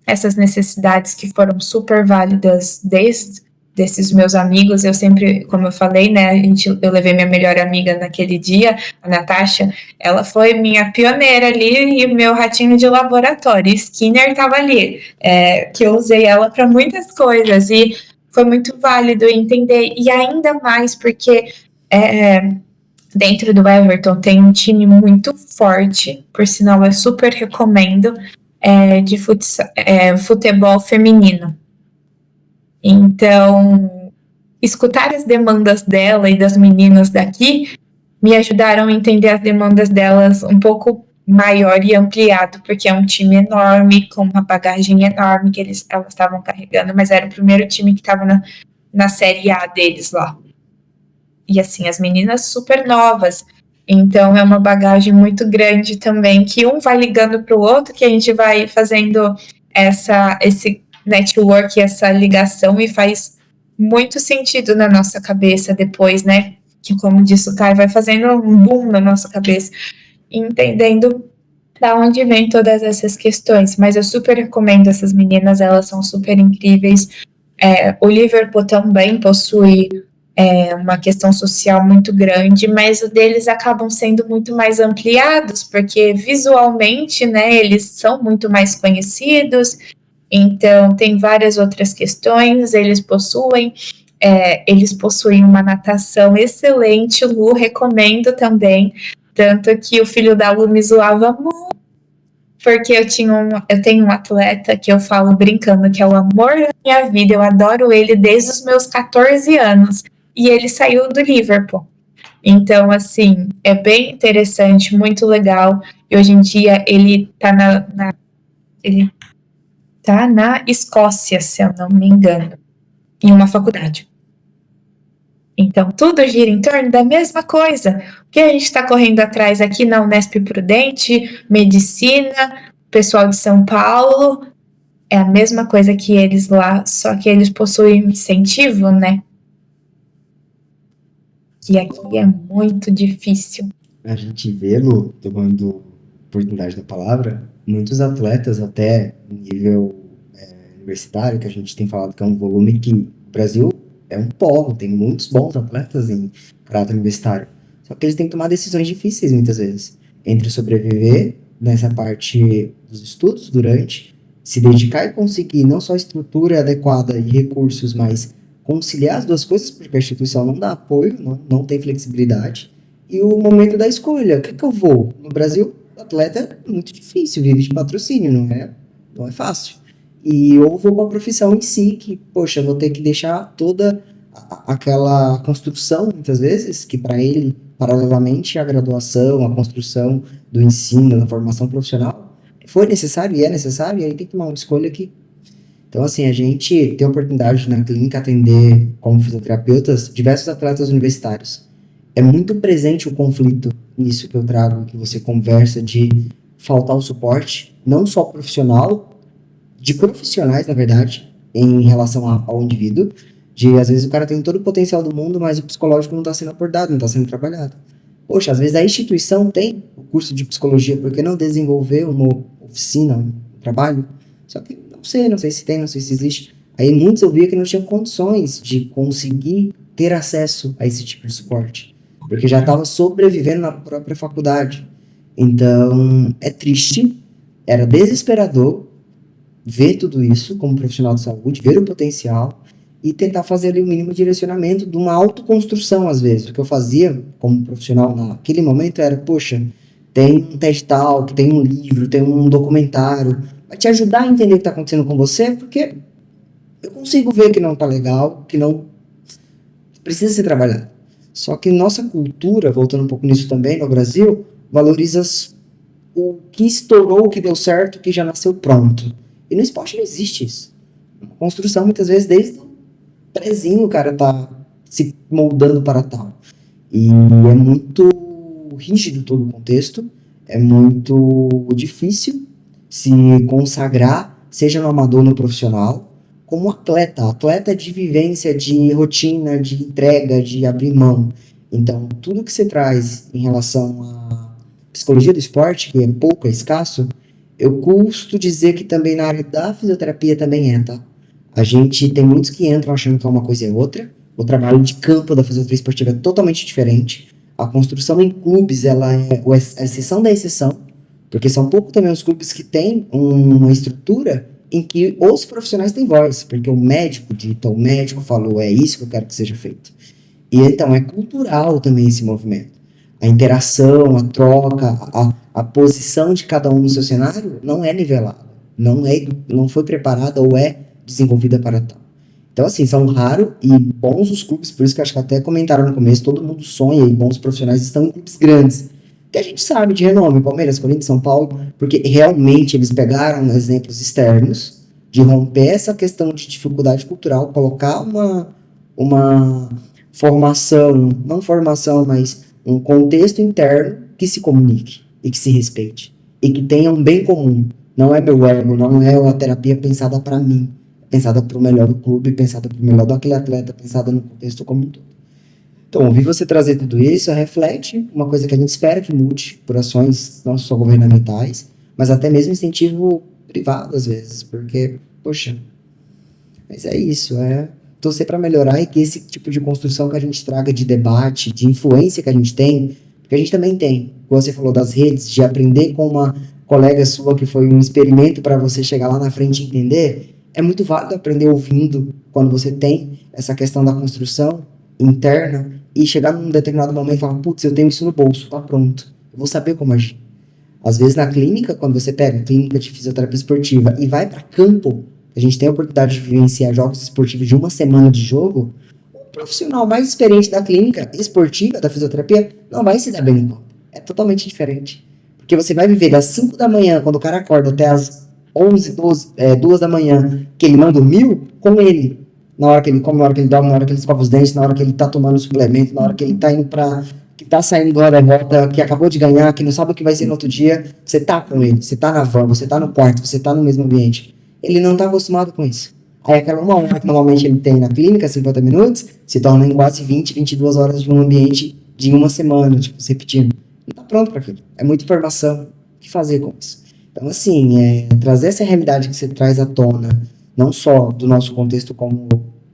essas necessidades que foram super válidas desses meus amigos. Eu sempre, como eu falei, né, eu levei minha melhor amiga naquele dia, a Natasha, ela foi minha pioneira ali e meu ratinho de laboratório. Skinner estava ali, que eu usei ela para muitas coisas e foi muito válido entender, e ainda mais porque dentro do Everton tem um time muito forte, por sinal eu super recomendo, de futebol feminino. Então, escutar as demandas dela e das meninas daqui me ajudaram a entender as demandas delas um pouco maior e ampliado, porque é um time enorme, com uma bagagem enorme que elas estavam carregando, mas era o primeiro time que estava na Série A deles lá. E assim, as meninas super novas. Então, é uma bagagem muito grande também, que um vai ligando para o outro, que a gente vai fazendo esse network, essa ligação, e faz muito sentido na nossa cabeça depois, né? Que, como disse o Caio, vai fazendo um boom na nossa cabeça, entendendo da onde vem todas essas questões. Mas eu super recomendo essas meninas, elas são super incríveis. O Liverpool também possui uma questão social muito grande, mas o deles acabam sendo muito mais ampliados, porque visualmente, né, eles são muito mais conhecidos, então tem várias outras questões, eles possuem uma natação excelente, Lu, recomendo também, tanto que o filho da Lu me zoava muito, porque eu tenho um atleta que eu falo brincando que é o amor da minha vida, eu adoro ele desde os meus 14 anos, e ele saiu do Liverpool. Então, assim, é bem interessante, muito legal. E hoje em dia ele tá na Escócia, se eu não me engano, em uma faculdade. Então, tudo gira em torno da mesma coisa. O que a gente está correndo atrás aqui na Unesp Prudente, medicina, pessoal de São Paulo, é a mesma coisa que eles lá, só que eles possuem um incentivo, né? Que aqui é muito difícil. A gente vê, Lu, tomando oportunidade da palavra, muitos atletas até no nível universitário, que a gente tem falado que é um volume que o Brasil é um polo, tem muitos bons atletas em caráter universitário. Só que eles têm que tomar decisões difíceis muitas vezes, entre sobreviver nessa parte dos estudos durante, se dedicar e conseguir não só estrutura adequada e recursos, mas conciliar as duas coisas, porque a instituição não dá apoio, não tem flexibilidade, e o momento da escolha, o que eu vou? No Brasil, o atleta é muito difícil, vive de patrocínio, não é fácil. E ou vou para a profissão em si, que, poxa, vou ter que deixar toda aquela construção, muitas vezes, que para ele, paralelamente à graduação, à construção do ensino, da formação profissional, foi necessário e é necessário, e aí tem que tomar uma escolha que... Então, assim, a gente tem a oportunidade na clínica atender como fisioterapeutas diversos atletas universitários. É muito presente o conflito nisso que eu trago, que você conversa, de faltar o suporte, não só profissional, de profissionais, na verdade, em relação ao indivíduo, de às vezes o cara tem todo o potencial do mundo, mas o psicológico não está sendo abordado, não está sendo trabalhado. Poxa, às vezes a instituição tem o curso de psicologia, por que não desenvolver uma oficina, um trabalho? Só que não sei se tem, não sei se existe. Aí muitos eu via que não tinham condições de conseguir ter acesso a esse tipo de suporte, porque já estava sobrevivendo na própria faculdade. Então, é triste, era desesperador ver tudo isso como profissional de saúde, ver o potencial e tentar fazer ali o mínimo direcionamento de uma autoconstrução, às vezes. O que eu fazia como profissional naquele momento era, poxa, tem um TED Talk, tem um livro, tem um documentário, vai te ajudar a entender o que está acontecendo com você, porque eu consigo ver que não está legal, que não precisa ser trabalhado. Só que nossa cultura, voltando um pouco nisso também, no Brasil, valoriza o que estourou, o que deu certo, o que já nasceu pronto. E no esporte não existe isso. Uma construção, muitas vezes, desde o prezinho, o cara tá se moldando para tal. E é muito rígido todo o contexto, é muito difícil se consagrar, seja no amador ou no profissional, como atleta de vivência, de rotina, de entrega, de abrir mão. Então, tudo que você traz em relação à psicologia do esporte, que é pouco, é escasso, eu custo dizer que também na área da fisioterapia também é, tá? A gente tem muitos que entram achando que é uma coisa e outra. O trabalho de campo da fisioterapia esportiva é totalmente diferente. A construção em clubes, ela é a exceção da exceção, porque são pouco também os clubes que têm uma estrutura em que os profissionais têm voz, porque o médico dita, o médico falou, é isso que eu quero que seja feito. E então é cultural também esse movimento. A interação, a troca, a posição de cada um no seu cenário não é nivelada, não foi preparada ou é desenvolvida para tal. Então, assim, são raros e bons os clubes, por isso que eu acho que até comentaram no começo, todo mundo sonha e bons profissionais estão em clubes grandes, que a gente sabe de renome, Palmeiras, Corinthians, São Paulo, porque realmente eles pegaram exemplos externos de romper essa questão de dificuldade cultural, colocar uma formação, não formação, mas um contexto interno que se comunique e que se respeite e que tenha um bem comum. Não é meu ego, não é a terapia pensada para mim, pensada para o melhor do clube, pensada para o melhor daquele atleta, pensada no contexto como um todo. Então, ouvir você trazer tudo isso reflete uma coisa que a gente espera que mude por ações não só governamentais, mas até mesmo incentivo privado às vezes, porque, poxa, mas é isso, é torcer para melhorar e que esse tipo de construção que a gente traga de debate, de influência que a gente tem, porque a gente também tem, como você falou das redes, de aprender com uma colega sua que foi um experimento para você chegar lá na frente e entender, é muito válido aprender ouvindo quando você tem essa questão da construção interna e chegar num determinado momento e falar, putz, eu tenho isso no bolso, tá pronto, eu vou saber como agir. Às vezes na clínica, quando você pega a clínica de fisioterapia esportiva e vai para campo, a gente tem a oportunidade de vivenciar jogos esportivos de uma semana de jogo, o profissional mais experiente da clínica esportiva, da fisioterapia, não vai se dar bem no campo. É totalmente diferente. Porque você vai viver das 5 da manhã, quando o cara acorda, até as 11, 2 da manhã, que ele não dormiu, com ele. Na hora que ele come, na hora que ele dorme, na hora que ele escova os dentes, na hora que ele tá tomando suplemento, na hora que ele tá indo pra... que tá saindo da derrota, que acabou de ganhar, que não sabe o que vai ser no outro dia, você tá com ele, você tá na van, você tá no quarto, você tá no mesmo ambiente. Ele não tá acostumado com isso. Aí aquela uma hora que normalmente ele tem na clínica, 50 minutos, se torna em quase 20, 22 horas de um ambiente de uma semana, tipo, se repetindo. Não tá pronto para aquilo. É muita informação. O que fazer com isso? Então, assim, trazer essa realidade que você traz à tona, não só do nosso contexto como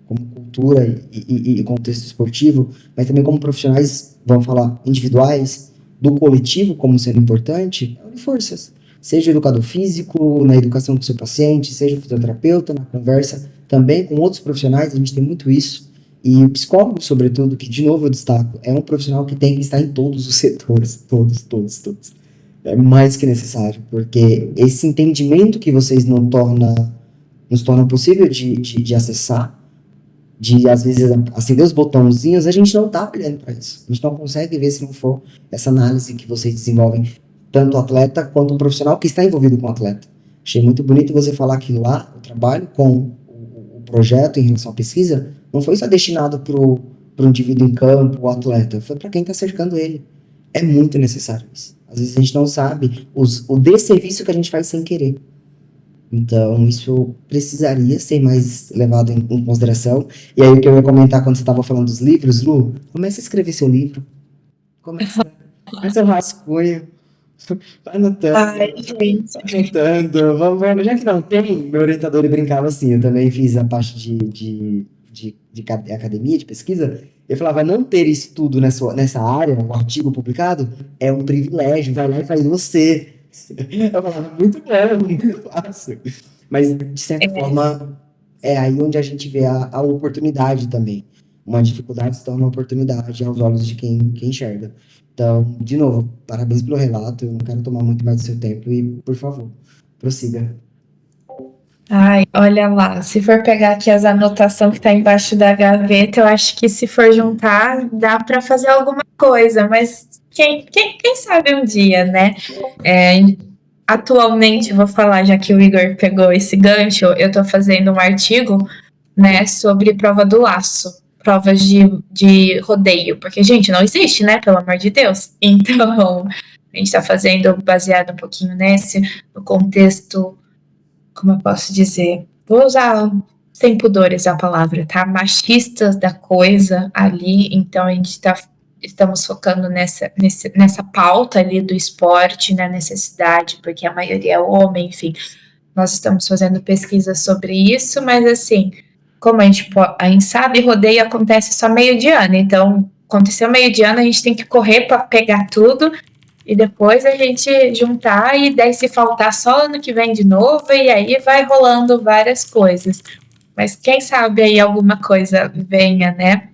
cultura e contexto esportivo, mas também como profissionais, vamos falar, individuais, do coletivo como sendo importante, é unir forças. Seja educador físico, na educação com o seu paciente, seja fisioterapeuta, na conversa também com outros profissionais, a gente tem muito isso. E o psicólogo, sobretudo, que de novo eu destaco, é um profissional que tem que estar em todos os setores, todos. É mais que necessário, porque esse entendimento que vocês nos tornam possível de acessar, de às vezes acender os botãozinhos, a gente não está olhando para isso. A gente não consegue ver se não for essa análise que vocês desenvolvem, tanto o atleta quanto o profissional que está envolvido com o atleta. Achei muito bonito você falar que lá o trabalho com o projeto em relação à pesquisa não foi só destinado para o indivíduo em campo, o atleta, foi para quem está cercando ele. É muito necessário isso. Às vezes a gente não sabe o desserviço que a gente faz sem querer. Então, isso precisaria ser mais levado em consideração. E aí, o que eu ia comentar quando você estava falando dos livros, Lu, comece a escrever seu livro. Começa o rascunho. Vai anotando. Ai, gente. Anotando. Vamos, já que não tem, meu orientador ele brincava assim. Eu também fiz a parte de academia, de pesquisa. Eu falava, não ter isso tudo nessa área, um artigo publicado, é um privilégio. Vai lá e faz você. Eu falava, muito bom, muito fácil. Mas, de certa forma, é aí onde a gente vê a oportunidade também. Uma dificuldade se torna uma oportunidade aos olhos de quem enxerga. Então, de novo, parabéns pelo relato. Eu não quero tomar muito mais do seu tempo e, por favor, prossiga. Ai, olha lá, se for pegar aqui as anotações que tá embaixo da gaveta, eu acho que se for juntar, dá para fazer alguma coisa, mas quem sabe um dia, né? Atualmente, vou falar, já que o Igor pegou esse gancho, eu tô fazendo um artigo, né, sobre prova do laço, provas de rodeio, porque, gente, não existe, né, pelo amor de Deus. Então, a gente tá fazendo baseado um pouquinho no contexto, como eu posso dizer, vou usar sem pudores a palavra, tá? Machistas da coisa ali, então a gente estamos focando nessa pauta ali do esporte, na necessidade, porque a maioria é homem, enfim. Nós estamos fazendo pesquisa sobre isso, mas assim, como a gente sabe, rodeio acontece só meio de ano, então aconteceu meio de ano, a gente tem que correr para pegar tudo e depois a gente juntar e daí se faltar só ano que vem de novo e aí vai rolando várias coisas. Mas quem sabe aí alguma coisa venha, né?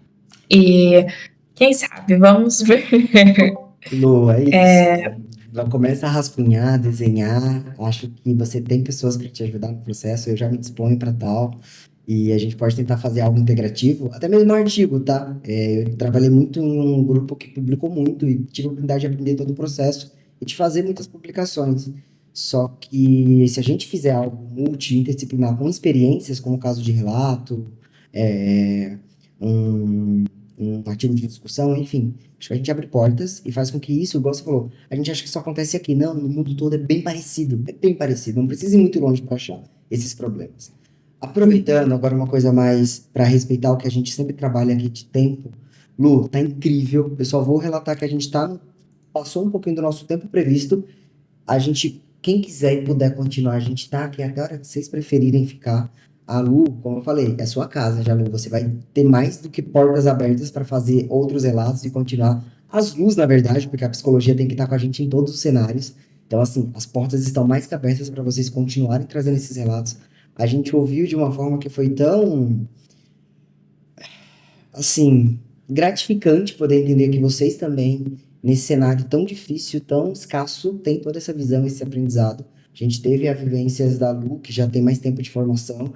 E quem sabe, vamos ver. Lu, é isso. Começa a rascunhar, desenhar. Acho que você tem pessoas para te ajudar no processo. Eu já me disponho para tal. E a gente pode tentar fazer algo integrativo, até mesmo um artigo, tá? Eu trabalhei muito em um grupo que publicou muito e tive a oportunidade de aprender todo o processo e de fazer muitas publicações. Só que se a gente fizer algo multidisciplinar com experiências, como o caso de relato, um artigo de discussão, enfim, acho que a gente abre portas e faz com que isso, igual você falou, a gente acha que só acontece aqui. Não, no mundo todo é bem parecido, não precisa ir muito longe para achar esses problemas. Aproveitando agora uma coisa mais para respeitar o que a gente sempre trabalha aqui de tempo. Lu, tá incrível. Eu só vou relatar que a gente passou um pouquinho do nosso tempo previsto. Quem quiser e puder continuar, a gente tá aqui agora, se vocês preferirem ficar. A Lu, como eu falei, é sua casa já, Lu. Você vai ter mais do que portas abertas para fazer outros relatos e continuar. As Lus, na verdade, porque a psicologia tem que estar com a gente em todos os cenários. Então, assim, as portas estão mais que abertas para vocês continuarem trazendo esses relatos. A gente ouviu de uma forma que foi tão, assim, gratificante poder entender que vocês também, nesse cenário tão difícil, tão escasso, têm toda essa visão, esse aprendizado. A gente teve as vivências da Lu, que já tem mais tempo de formação,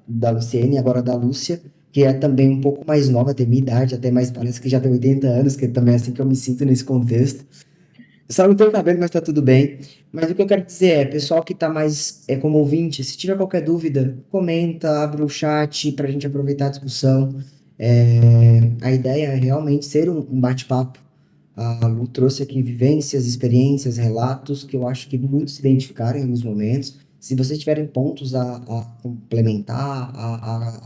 da Luciene, e agora da Lúcia, que é também um pouco mais nova, tem minha idade, até mais parece que já tem 80 anos, que também é assim que eu me sinto nesse contexto. Eu só não tenho cabelo, mas tá tudo bem. Mas o que eu quero dizer é, pessoal que tá mais como ouvinte, se tiver qualquer dúvida, comenta, abre o chat pra gente aproveitar a discussão. A ideia é realmente ser um bate-papo. A Lu trouxe aqui vivências, experiências, relatos que eu acho que muitos se identificaram em alguns momentos. Se vocês tiverem pontos a complementar,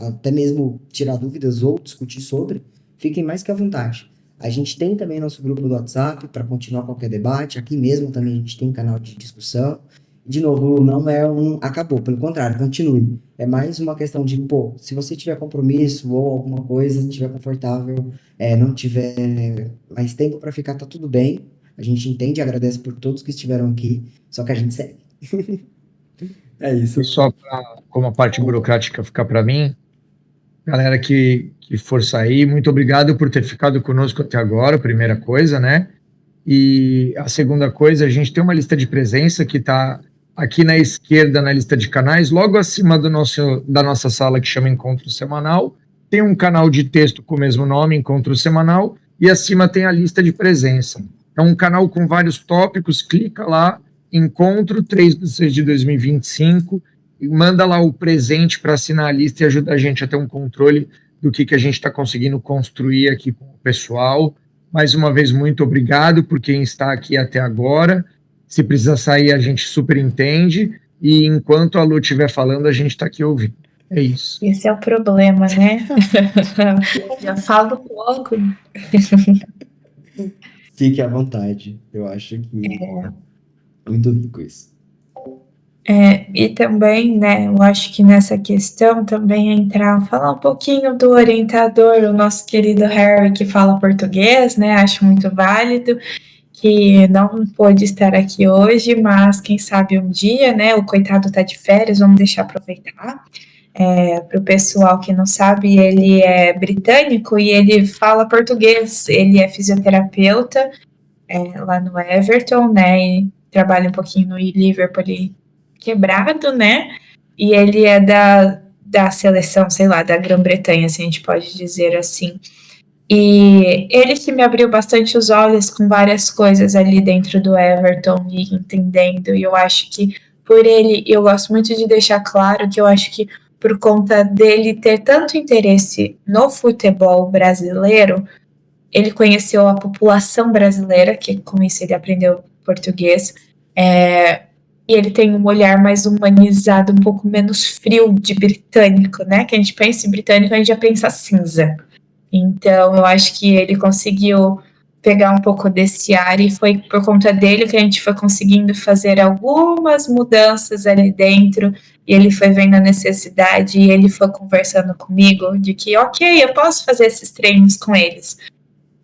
até mesmo tirar dúvidas ou discutir sobre, fiquem mais que à vontade. A gente tem também nosso grupo do WhatsApp para continuar qualquer debate. Aqui mesmo também a gente tem canal de discussão. De novo, não é acabou, pelo contrário, continue. É mais uma questão de, se você tiver compromisso ou alguma coisa, estiver confortável, não tiver mais tempo para ficar, tá tudo bem. A gente entende e agradece por todos que estiveram aqui, só que a gente segue. É isso. E só como a parte burocrática ficar para mim, galera que for sair, muito obrigado por ter ficado conosco até agora, primeira coisa, né? E a segunda coisa, a gente tem uma lista de presença que está aqui na esquerda, na lista de canais, logo acima da nossa sala, que chama Encontro Semanal. Tem um canal de texto com o mesmo nome, Encontro Semanal, e acima tem a lista de presença. É um canal com vários tópicos, clica lá, Encontro 3/6 de 2025, e manda lá o presente para assinar a lista e ajuda a gente a ter um controle do que a gente está conseguindo construir aqui com o pessoal. Mais uma vez, muito obrigado por quem está aqui até agora. Se precisa sair, a gente super entende. E enquanto a Lu estiver falando, a gente está aqui ouvindo. É isso. Esse é o problema, né? Já falo pouco. Fique à vontade. Eu acho que é muito rico isso. E também, né, eu acho que nessa questão também falar um pouquinho do orientador, o nosso querido Harry, que fala português, né, acho muito válido, que não pôde estar aqui hoje, mas quem sabe um dia, né, o coitado tá de férias, vamos deixar aproveitar. Para o pessoal que não sabe, ele é britânico e ele fala português, ele é fisioterapeuta lá no Everton, né, e trabalha um pouquinho no Liverpool quebrado, né? E ele é da seleção, sei lá, da Grã-Bretanha, se a gente pode dizer assim. E ele que me abriu bastante os olhos com várias coisas ali dentro do Everton e entendendo. E eu acho que por ele, eu gosto muito de deixar claro que eu acho que por conta dele ter tanto interesse no futebol brasileiro, ele conheceu a população brasileira, que com isso ele aprendeu português, e ele tem um olhar mais humanizado, um pouco menos frio de britânico, né? Que a gente pensa em britânico, a gente já pensa cinza. Então, eu acho que ele conseguiu pegar um pouco desse ar e foi por conta dele que a gente foi conseguindo fazer algumas mudanças ali dentro e ele foi vendo a necessidade e ele foi conversando comigo de que, ok, eu posso fazer esses treinos com eles,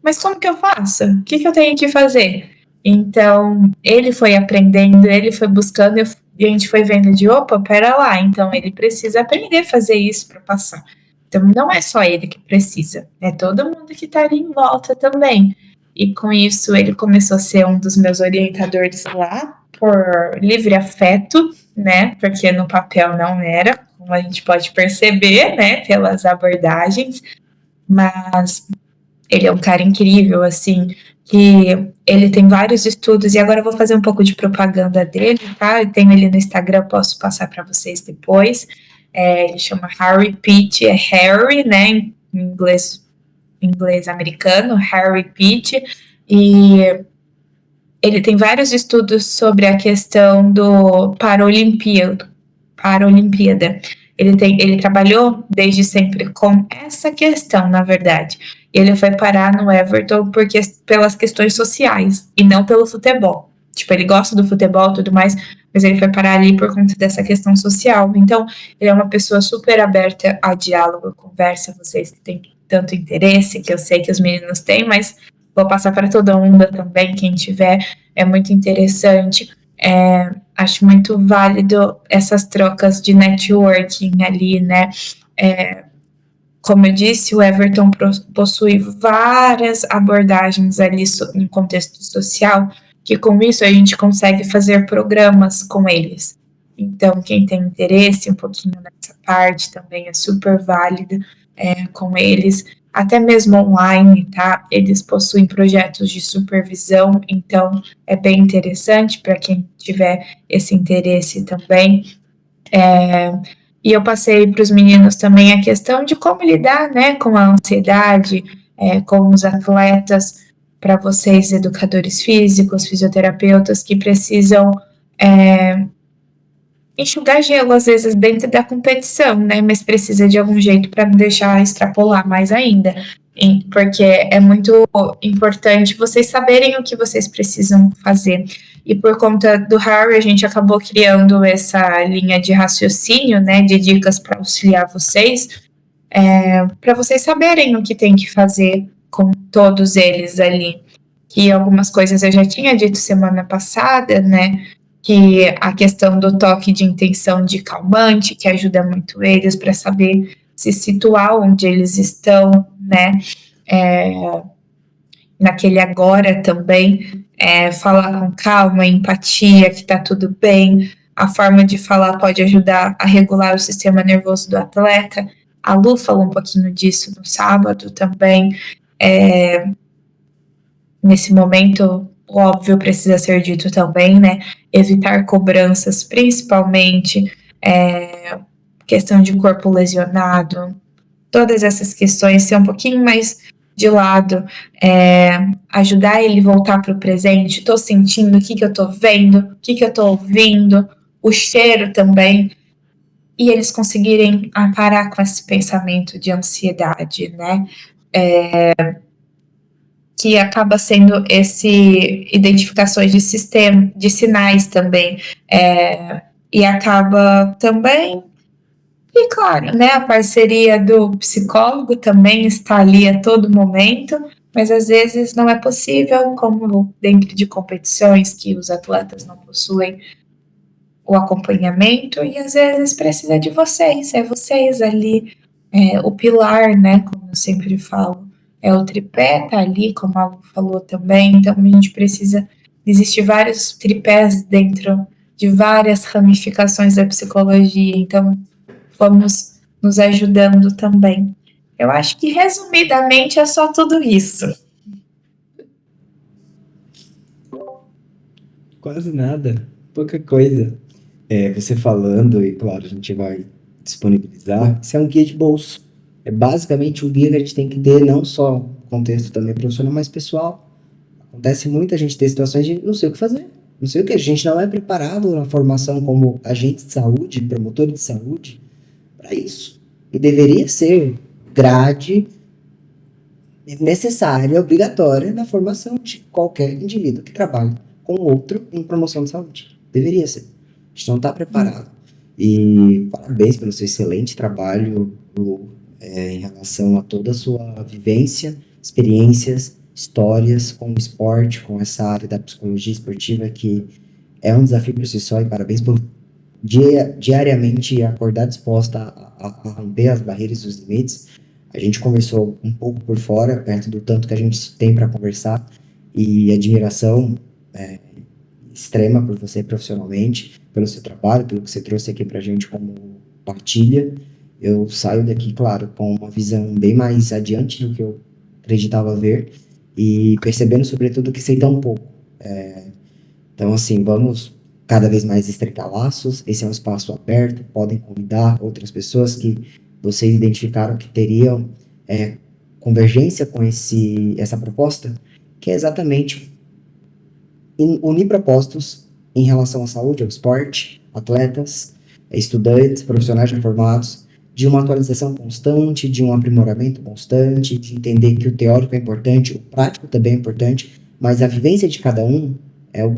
mas como que eu faço? O que eu tenho que fazer? Então, ele foi aprendendo, ele foi buscando e a gente foi vendo de, opa, pera lá, então ele precisa aprender a fazer isso para passar. Então, não é só ele que precisa, é todo mundo que está ali em volta também. E com isso, ele começou a ser um dos meus orientadores lá, por livre afeto, né? Porque no papel não era, como a gente pode perceber, né? Pelas abordagens. Mas ele é um cara incrível, assim, que ele tem vários estudos, e agora eu vou fazer um pouco de propaganda dele, tá? Eu tenho ele no Instagram, posso passar para vocês depois. Ele chama Harry Pitt, é Harry, né, em inglês americano, Harry Pitt, e ele tem vários estudos sobre a questão do Paralimpíada. Ele trabalhou desde sempre com essa questão, na verdade. E ele foi parar no Everton pelas questões sociais e não pelo futebol. Tipo, ele gosta do futebol e tudo mais, mas ele foi parar ali por conta dessa questão social. Então, ele é uma pessoa super aberta a diálogo, conversa, vocês que têm tanto interesse, que eu sei que os meninos têm, mas vou passar para todo mundo também, quem tiver, é muito interessante. Acho muito válido essas trocas de networking ali, né? Como eu disse, o Everton possui várias abordagens ali em contexto social, que com isso a gente consegue fazer programas com eles. Então, quem tem interesse um pouquinho nessa parte também é super válido com eles, até mesmo online, tá? Eles possuem projetos de supervisão, então é bem interessante para quem tiver esse interesse também. E eu passei para os meninos também a questão de como lidar, né, com a ansiedade, com os atletas, para vocês, educadores físicos, fisioterapeutas, que precisam enxugar gelo, às vezes, dentro da competição, né, mas precisa de algum jeito para não deixar extrapolar mais ainda, porque é muito importante vocês saberem o que vocês precisam fazer. E por conta do Harry, a gente acabou criando essa linha de raciocínio, né, de dicas para auxiliar vocês, para vocês saberem o que tem que fazer com todos eles ali. Que algumas coisas eu já tinha dito semana passada, né, que a questão do toque de intenção de calmante, que ajuda muito eles para saber se situar onde eles estão, né, naquele agora também, falar com calma, empatia, que tá tudo bem. A forma de falar pode ajudar a regular o sistema nervoso do atleta. A Lu falou um pouquinho disso no sábado também. Nesse momento, o óbvio precisa ser dito também, né? Evitar cobranças, principalmente questão de corpo lesionado. Todas essas questões ser um pouquinho mais de lado, ajudar ele a voltar para o presente. Estou sentindo o que eu estou vendo, o que eu estou ouvindo, o cheiro também, e eles conseguirem parar com esse pensamento de ansiedade, né? Que acaba sendo esse identificações de sistema, de sinais também, e acaba também, e claro, né, a parceria do psicólogo também está ali a todo momento, mas às vezes não é possível, como dentro de competições que os atletas não possuem o acompanhamento, e às vezes precisa de vocês, vocês ali, o pilar, né, como eu sempre falo, o tripé tá ali, como a Lu falou também, então a gente precisa, existem vários tripés dentro de várias ramificações da psicologia, então vamos nos ajudando também. Eu acho que resumidamente é só tudo isso. Quase nada, pouca coisa. Você falando, e claro, a gente vai disponibilizar, isso é um guia de bolso. É basicamente um guia que a gente tem que ter, não só no contexto também profissional, mas pessoal. Acontece muito a gente ter situações de não sei o que fazer, não sei o que. A gente não é preparado na formação como agente de saúde, promotor de saúde, para isso. E deveria ser grade necessária, obrigatória na formação de qualquer indivíduo que trabalhe com outro em promoção de saúde. Deveria ser. A gente não está preparado. E parabéns pelo seu excelente trabalho, Lu, em relação a toda a sua vivência, experiências, histórias com o esporte, com essa área da psicologia esportiva, que é um desafio por si só, e parabéns por diariamente acordar disposta a romper as barreiras e os limites. A gente conversou um pouco por fora, perto do tanto que a gente tem para conversar, e admiração extrema por você profissionalmente, pelo seu trabalho, pelo que você trouxe aqui pra gente como partilha. Eu saio daqui, claro, com uma visão bem mais adiante do que eu acreditava ver, e percebendo sobretudo que sei tão pouco. Então, assim, vamos cada vez mais estreitar laços. Esse é um espaço aberto, podem convidar outras pessoas que vocês identificaram que teriam convergência com essa proposta, que é exatamente unir propósitos em relação à saúde, ao esporte, atletas, estudantes, profissionais já formados, de uma atualização constante, de um aprimoramento constante, de entender que o teórico é importante, o prático também é importante, mas a vivência de cada um é o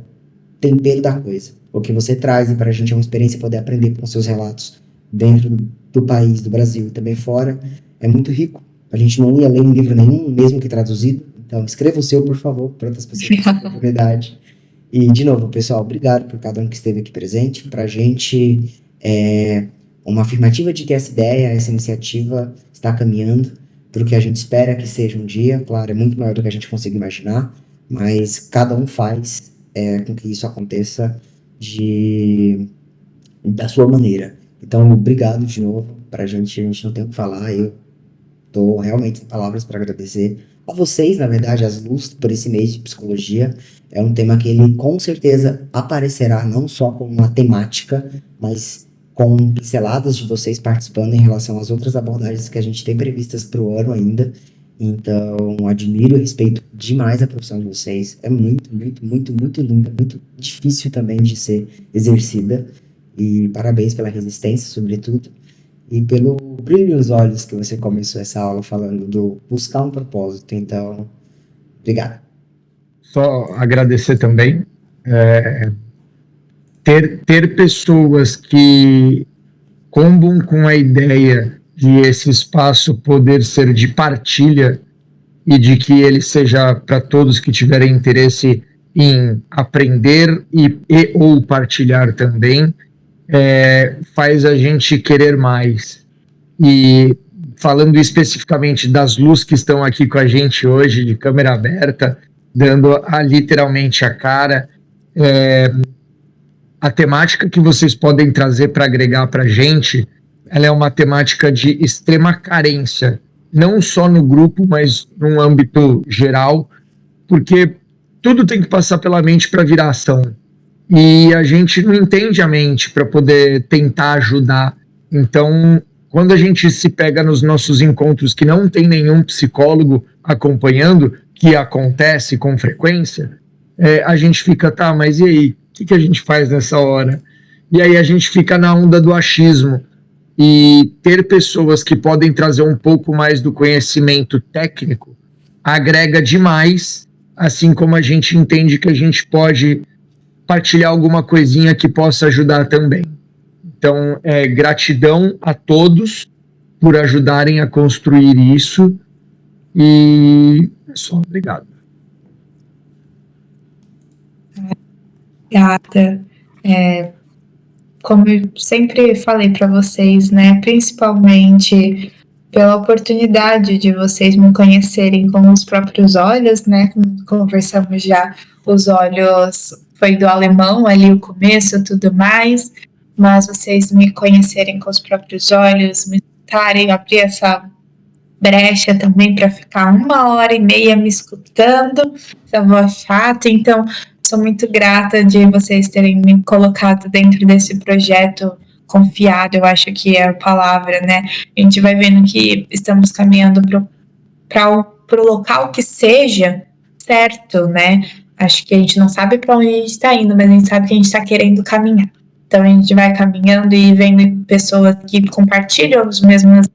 tempero da coisa. O que você traz para a gente é uma experiência poder aprender com seus relatos dentro do país, do Brasil e também fora, é muito rico. A gente não ia ler um livro nenhum, mesmo que traduzido. Então, escreva o seu, por favor, para outras pessoas que têm oportunidade. E, de novo, pessoal, obrigado por cada um que esteve aqui presente. Para a gente, uma afirmativa de que essa ideia, essa iniciativa está caminhando para o que a gente espera que seja um dia. Claro, é muito maior do que a gente consegue imaginar, mas cada um faz com que isso aconteça da sua maneira. Então, obrigado de novo. Para a gente não tem o que falar. Eu estou realmente sem palavras para agradecer a vocês, na verdade, as Lus, por esse mês de psicologia. É um tema que ele com certeza aparecerá não só como uma temática, mas com pinceladas de vocês participando em relação às outras abordagens que a gente tem previstas para o ano ainda. Então, admiro e respeito demais a profissão de vocês. É muito, muito, muito, muito linda, muito difícil também de ser exercida. E parabéns pela resistência, sobretudo, e pelo brilho nos olhos que você começou essa aula falando do buscar um propósito. Então, obrigado. Só agradecer também. Ter pessoas que combam com a ideia de esse espaço poder ser de partilha e de que ele seja para todos que tiverem interesse em aprender e ou partilhar também, faz a gente querer mais. E falando especificamente das Lus que estão aqui com a gente hoje, de câmera aberta, dando literalmente a cara, a temática que vocês podem trazer para agregar para a gente, ela é uma temática de extrema carência, não só no grupo, mas num âmbito geral, porque tudo tem que passar pela mente para virar ação. E a gente não entende a mente para poder tentar ajudar. Então, quando a gente se pega nos nossos encontros que não tem nenhum psicólogo acompanhando, que acontece com frequência, a gente fica, tá, mas e aí? O que a gente faz nessa hora? E aí a gente fica na onda do achismo. E ter pessoas que podem trazer um pouco mais do conhecimento técnico agrega demais, assim como a gente entende que a gente pode partilhar alguma coisinha que possa ajudar também. Então, gratidão a todos por ajudarem a construir isso e só obrigado. Obrigada. Como eu sempre falei para vocês, né, principalmente pela oportunidade de vocês me conhecerem com os próprios olhos, né, como conversamos já, os olhos foi do alemão ali o começo, tudo mais, mas vocês me conhecerem com os próprios olhos, me escutarem, abrir essa brecha também para ficar 1h30 me escutando, essa voz chata, então sou muito grata de vocês terem me colocado dentro desse projeto confiado, eu acho que é a palavra, né? A gente vai vendo que estamos caminhando para o local que seja certo, né? Acho que a gente não sabe para onde a gente está indo, mas a gente sabe que a gente está querendo caminhar. Então a gente vai caminhando e vendo pessoas que compartilham os mesmos.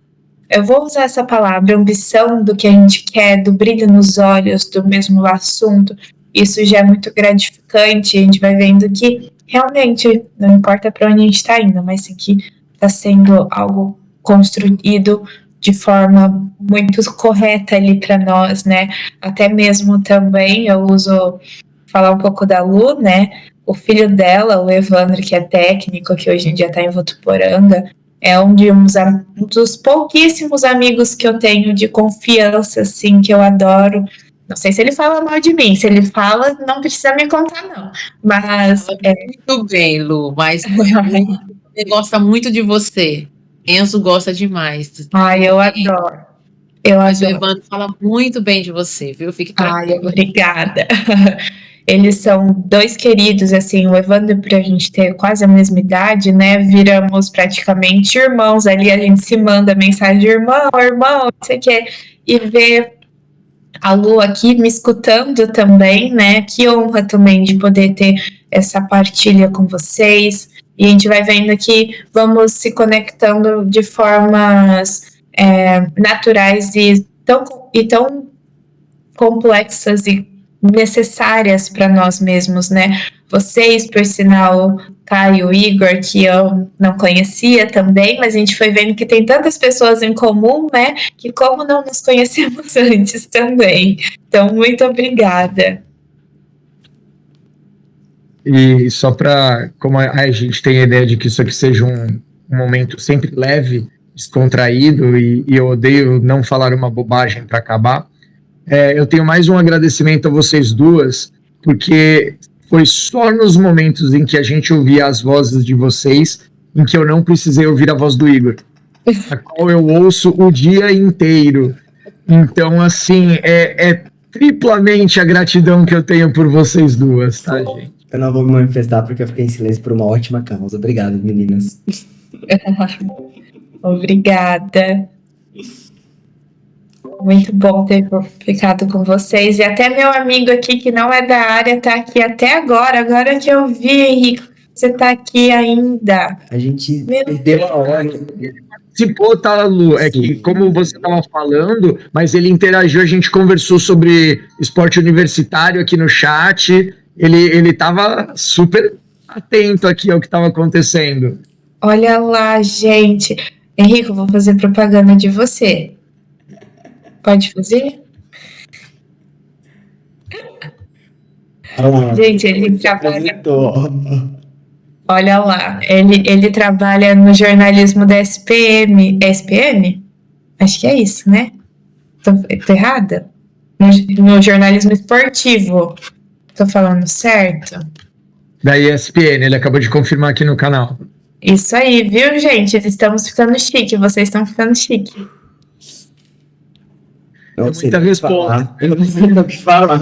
Eu vou usar essa palavra, ambição do que a gente quer, do brilho nos olhos, do mesmo assunto. Isso já é muito gratificante. A gente vai vendo que realmente não importa para onde a gente está indo, mas sim que está sendo algo construído de forma muito correta ali para nós, né? Até mesmo também eu uso falar um pouco da Lu, né? O filho dela, o Evandro, que é técnico, que hoje em dia está em Votuporanga, é um dos pouquíssimos amigos que eu tenho de confiança, assim, que eu adoro. Não sei se ele fala mal de mim. Se ele fala, não precisa me contar, não. Mas... Muito bem, Lu, mas ele gosta muito de você. Enzo gosta demais. Ai, eu adoro. Mas o Evandro fala muito bem de você, viu? Fique tranquilo. Ai, obrigada. Eles são dois queridos, assim, o Evandro, por a gente ter quase a mesma idade, né, viramos praticamente irmãos ali, a gente se manda mensagem de irmão, não sei o que, e ver a Lu aqui me escutando também, né, que honra também de poder ter essa partilha com vocês, e a gente vai vendo que vamos se conectando de formas naturais e tão complexas e necessárias para nós mesmos, né? Vocês, por sinal, Caio, Igor, que eu não conhecia também, mas a gente foi vendo que tem tantas pessoas em comum, né? Que como não nos conhecemos antes também. Então, muito obrigada. E só para, como a gente tem a ideia de que isso aqui seja um momento sempre leve, descontraído, e eu odeio não falar uma bobagem para acabar, eu tenho mais um agradecimento a vocês duas, porque foi só nos momentos em que a gente ouvia as vozes de vocês em que eu não precisei ouvir a voz do Igor, a qual eu ouço o dia inteiro. Então, assim, é triplamente a gratidão que eu tenho por vocês duas, tá, gente? Eu não vou me manifestar porque eu fiquei em silêncio por uma ótima causa. Obrigado, meninas. Obrigada. Muito bom ter ficado com vocês. E até meu amigo aqui, que não é da área, tá aqui até agora. Agora que eu vi, Henrique, você tá aqui ainda. A gente perdeu a hora. Participou, tá, Lu? É que, como você estava falando, mas ele interagiu, a gente conversou sobre esporte universitário aqui no chat. Ele estava super atento aqui ao que estava acontecendo. Olha lá, gente. Henrique, eu vou fazer propaganda de você. Pode fazer? Gente, ele trabalha... Olha lá, ele trabalha no jornalismo da SPM. SPM? Acho que é isso, né? Tô errada? No jornalismo esportivo. Tô falando certo? Da ESPN, ele acabou de confirmar aqui no canal. Isso aí, viu, gente? Estamos ficando chique, vocês estão ficando chique. Eu muita resposta. Eu não sei o que falar.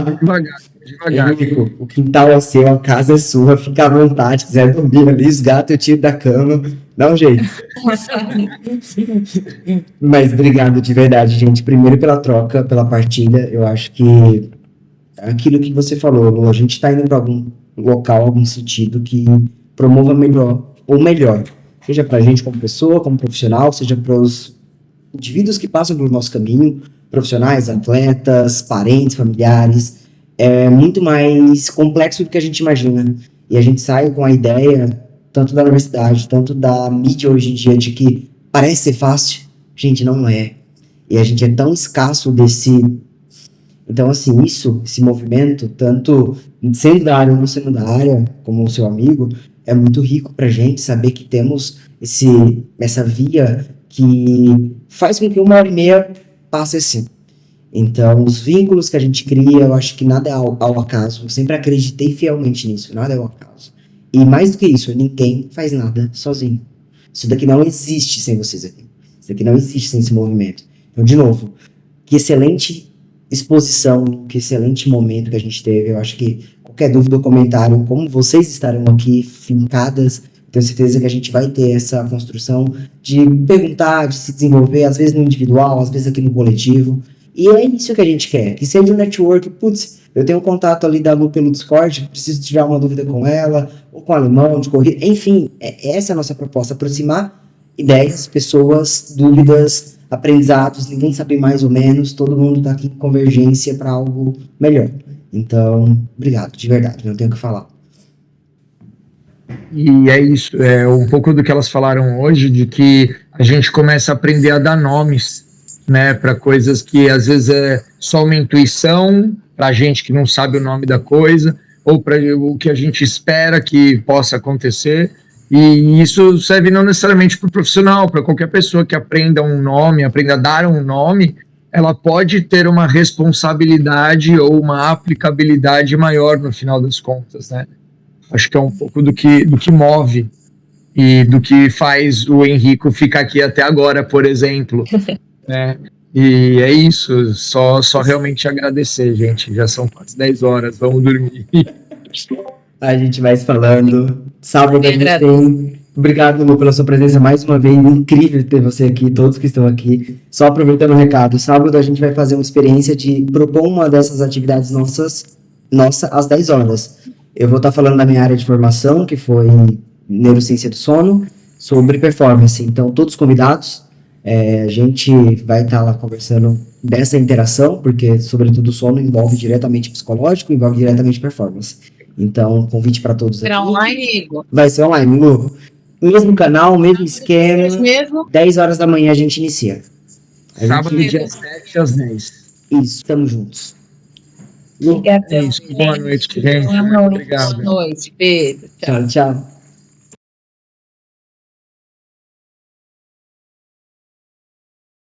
Devagar. Henrico, o quintal é seu, a casa é sua, fica à vontade, se quiser dormir ali, os gatos eu tiro da cama, dá um jeito. Mas obrigado de verdade, gente. Primeiro pela troca, pela partilha. Eu acho que aquilo que você falou, Lu, a gente está indo para algum local, algum sentido que promova melhor, ou melhor, seja para a gente como pessoa, como profissional, seja para os indivíduos que passam pelo nosso caminho, profissionais, atletas, parentes, familiares. É muito mais complexo do que a gente imagina. E a gente sai com a ideia, tanto da universidade, tanto da mídia hoje em dia, de que parece ser fácil. Gente, não é. E a gente é tão escasso desse... Então, assim, esse movimento, tanto sendo da área ou não sendo da área, como o seu amigo, é muito rico pra gente saber que temos essa via que faz com que 1h30 passe assim. Então, os vínculos que a gente cria, eu acho que nada é ao acaso. Eu sempre acreditei fielmente nisso, nada é ao acaso. E mais do que isso, ninguém faz nada sozinho. Isso daqui não existe sem vocês aqui. Isso daqui não existe sem esse movimento. Então, de novo, que excelente exposição, que excelente momento que a gente teve. Eu acho que qualquer dúvida ou comentário, como vocês estarão aqui fincadas, tenho certeza que a gente vai ter essa construção de perguntar, de se desenvolver, às vezes no individual, às vezes aqui no coletivo. E é isso que a gente quer, que seja um network. Putz, eu tenho um contato ali da Lu pelo Discord, preciso tirar uma dúvida com ela, ou com o alemão, de corrida, enfim, essa é a nossa proposta, aproximar ideias, pessoas, dúvidas, aprendizados, ninguém sabe mais ou menos, todo mundo tá aqui em convergência para algo melhor. Então, obrigado, de verdade, não tenho o que falar. E é isso, é um pouco do que elas falaram hoje, de que a gente começa a aprender a dar nomes, né, para coisas que às vezes é só uma intuição, para gente que não sabe o nome da coisa, ou para o que a gente espera que possa acontecer. E isso serve não necessariamente para o profissional, para qualquer pessoa que aprenda um nome, aprenda a dar um nome, ela pode ter uma responsabilidade ou uma aplicabilidade maior no final das contas, né? Acho que é um pouco do que move e do que faz o Henrico ficar aqui até agora, por exemplo, né? E é isso, só realmente agradecer, gente. Já são quase 10 horas, vamos dormir. A gente vai se falando. Sábado a gente tem. Obrigado, Lu, pela sua presença mais uma vez. Incrível ter você aqui, todos que estão aqui. Só aproveitando o recado, sábado a gente vai fazer uma experiência de propor uma dessas atividades nossa às 10 horas. Eu vou estar falando da minha área de formação, que foi neurociência do sono, sobre performance. Então, todos convidados, a gente vai estar lá conversando dessa interação, porque, sobretudo, o sono envolve diretamente psicológico, envolve diretamente performance. Então, convite para todos aqui. Será online, Igor? Vai ser online, Lu. Mesmo canal, mesmo esquema. Mesmo? 10 horas da manhã a gente inicia. Sábado, dia 7 às 10. Isso, estamos juntos. Obrigada. É isso. Boa noite, gente. Boa noite. Obrigado. Boa noite, Pedro. Tchau, tchau.